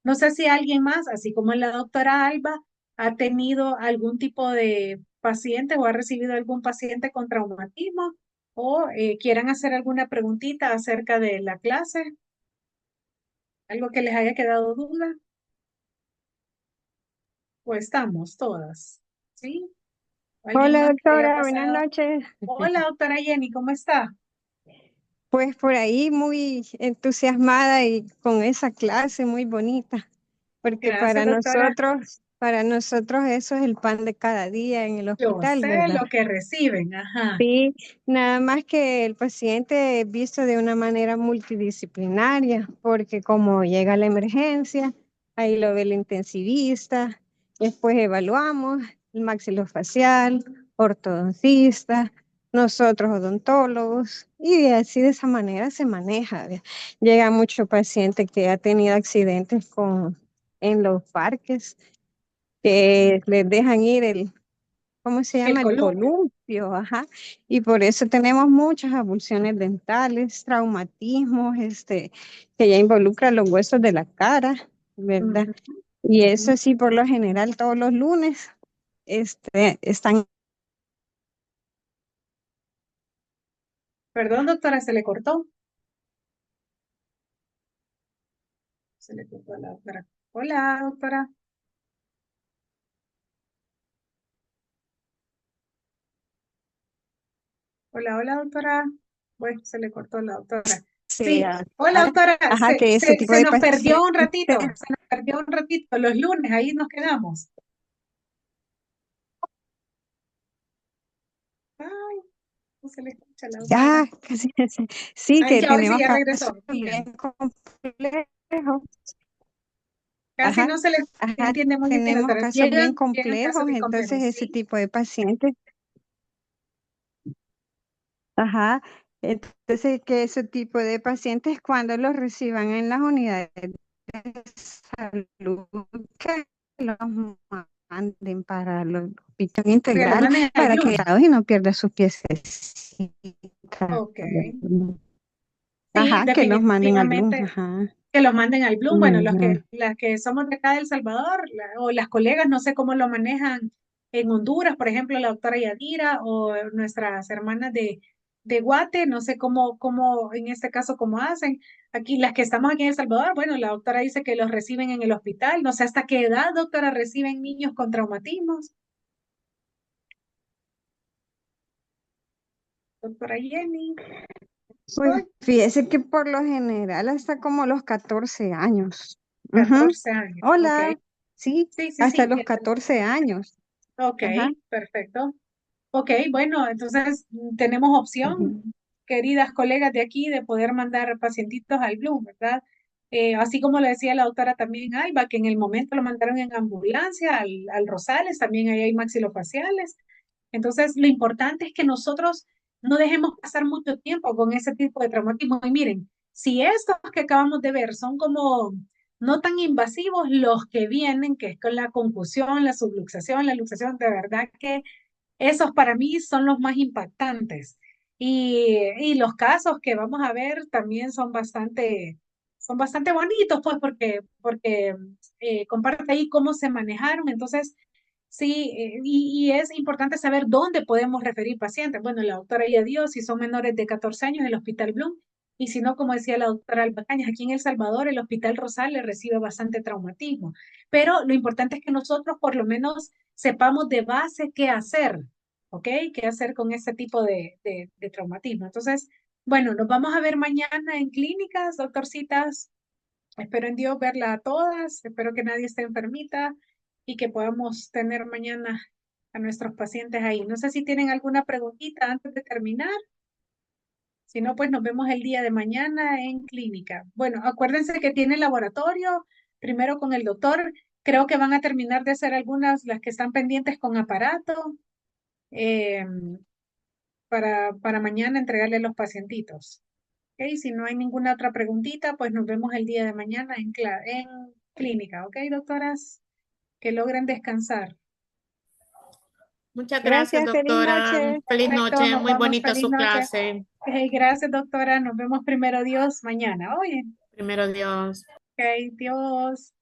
No sé si alguien más, así como la doctora Alba, ha tenido algún tipo de pacientes o ha recibido algún paciente con traumatismo o quieran hacer alguna preguntita acerca de la clase, algo que les haya quedado duda, o estamos todas, ¿sí? ¿Alguien Hola más que haya doctora, buenas pasado? noches. Hola, doctora Jenny, ¿cómo está? Pues por ahí muy entusiasmada y con esa clase muy bonita, porque Gracias, doctora. para nosotros eso es el pan de cada día en el Yo hospital, sé ¿verdad? lo que reciben, ajá. Sí, nada más que el paciente es visto de una manera multidisciplinaria, porque como llega la emergencia, ahí lo ve el intensivista, después evaluamos el maxilofacial, ortodoncista, nosotros odontólogos, y así de esa manera se maneja. ¿ve? Llega mucho paciente que ha tenido accidentes en los parques, que les dejan ir ¿cómo se El llama? El columpio. columpio, ajá. Y por eso tenemos muchas abulsiones dentales, traumatismos, que ya involucran los huesos de la cara, ¿verdad? Ujú, Y ujú. eso sí, por lo general, todos los lunes, están. Perdón, doctora, se le cortó. Se le cortó a la doctora. Hola, doctora. Hola, hola, doctora. Bueno, se le cortó a la doctora. se, Sí, ah, hola, doctora. ajá, Se, que ese se, tipo se de nos perdió pacientes. un ratito. Se nos perdió un ratito. Los lunes, ahí nos quedamos. Ay, no se le escucha a la doctora. Ya, casi, sí, Ay, que ya, hoy sí, tenemos ya casos regresó. bien Díganme. complejos. Casi Ajá, no se le ajá, entiende muy bien, tenemos doctora. casos bien Llegan casos complejos, bien entonces complejos, ese ¿sí? tipo de pacientes. Ajá, entonces que ese tipo de pacientes cuando los reciban en las unidades de salud, que los manden para el hospital Que lo integral manden al para que Bloom. y no pierda sus piececitas. Ok. Sí, Ajá, que los manden al Bloom, definitivamente ajá. que los manden al Bloom. Bueno, Ujú. las que somos de acá de El Salvador, o las colegas, no sé cómo lo manejan en Honduras, por ejemplo, la doctora Yadira o nuestras hermanas de Guate, no sé cómo, en este caso, cómo hacen. Aquí, las que estamos aquí en El Salvador, bueno, la doctora dice que los reciben en el hospital. No sé hasta qué edad, doctora, reciben niños con traumatismos. Doctora Jenny. Pues fíjese que por lo general hasta como los 14 años. Ujú. 14 años, ok. Hola, sí, Sí, sí, hasta sí, los 14 años. ok, Ajá. perfecto. Ok, bueno, entonces tenemos opción, Ujú. queridas colegas de aquí, de poder mandar pacientitos al Bloom, ¿verdad? Así como le decía la doctora también Alba, que en el momento lo mandaron en ambulancia al Rosales, también ahí hay maxilofaciales. Entonces, lo importante es que nosotros no dejemos pasar mucho tiempo con ese tipo de traumatismo. Y miren, si estos que acabamos de ver son como no tan invasivos, los que vienen, que es con la concusión, la subluxación, la luxación, de verdad que esos para mí son los más impactantes. Y los casos que vamos a ver también son bastante bonitos, pues, porque comparte ahí cómo se manejaron. Entonces, sí, y es importante saber dónde podemos referir pacientes. Bueno, la doctora ya dio, si son menores de 14 años, el Hospital Bloom, y si no, como decía la doctora Albacañas, aquí en El Salvador, el Hospital Rosales recibe bastante traumatismo. Pero lo importante es que nosotros por lo menos sepamos de base qué hacer, ¿ok? ¿Qué hacer con ese tipo de traumatismo? Entonces, bueno, nos vamos a ver mañana en clínicas, doctorcitas. Espero en Dios verla a todas, espero que nadie esté enfermita y que podamos tener mañana a nuestros pacientes ahí. No sé si tienen alguna preguntita antes de terminar. Si no, pues nos vemos el día de mañana en clínica. Bueno, acuérdense que tiene laboratorio, primero con el doctor. Creo que van a terminar de hacer algunas, las que están pendientes con aparato, eh, para mañana entregarle a los pacientitos. ¿Ok? Si no hay ninguna otra preguntita, pues nos vemos el día de mañana en clínica. ¿Ok, doctoras? Que logren descansar. Muchas gracias, Gracias, feliz doctora. noche. Feliz Perfecto, noche, nos muy vamos. bonita Feliz su noche. clase. Gracias, doctora. Nos vemos primero Dios mañana. Oye, Primero Dios. ok, Dios.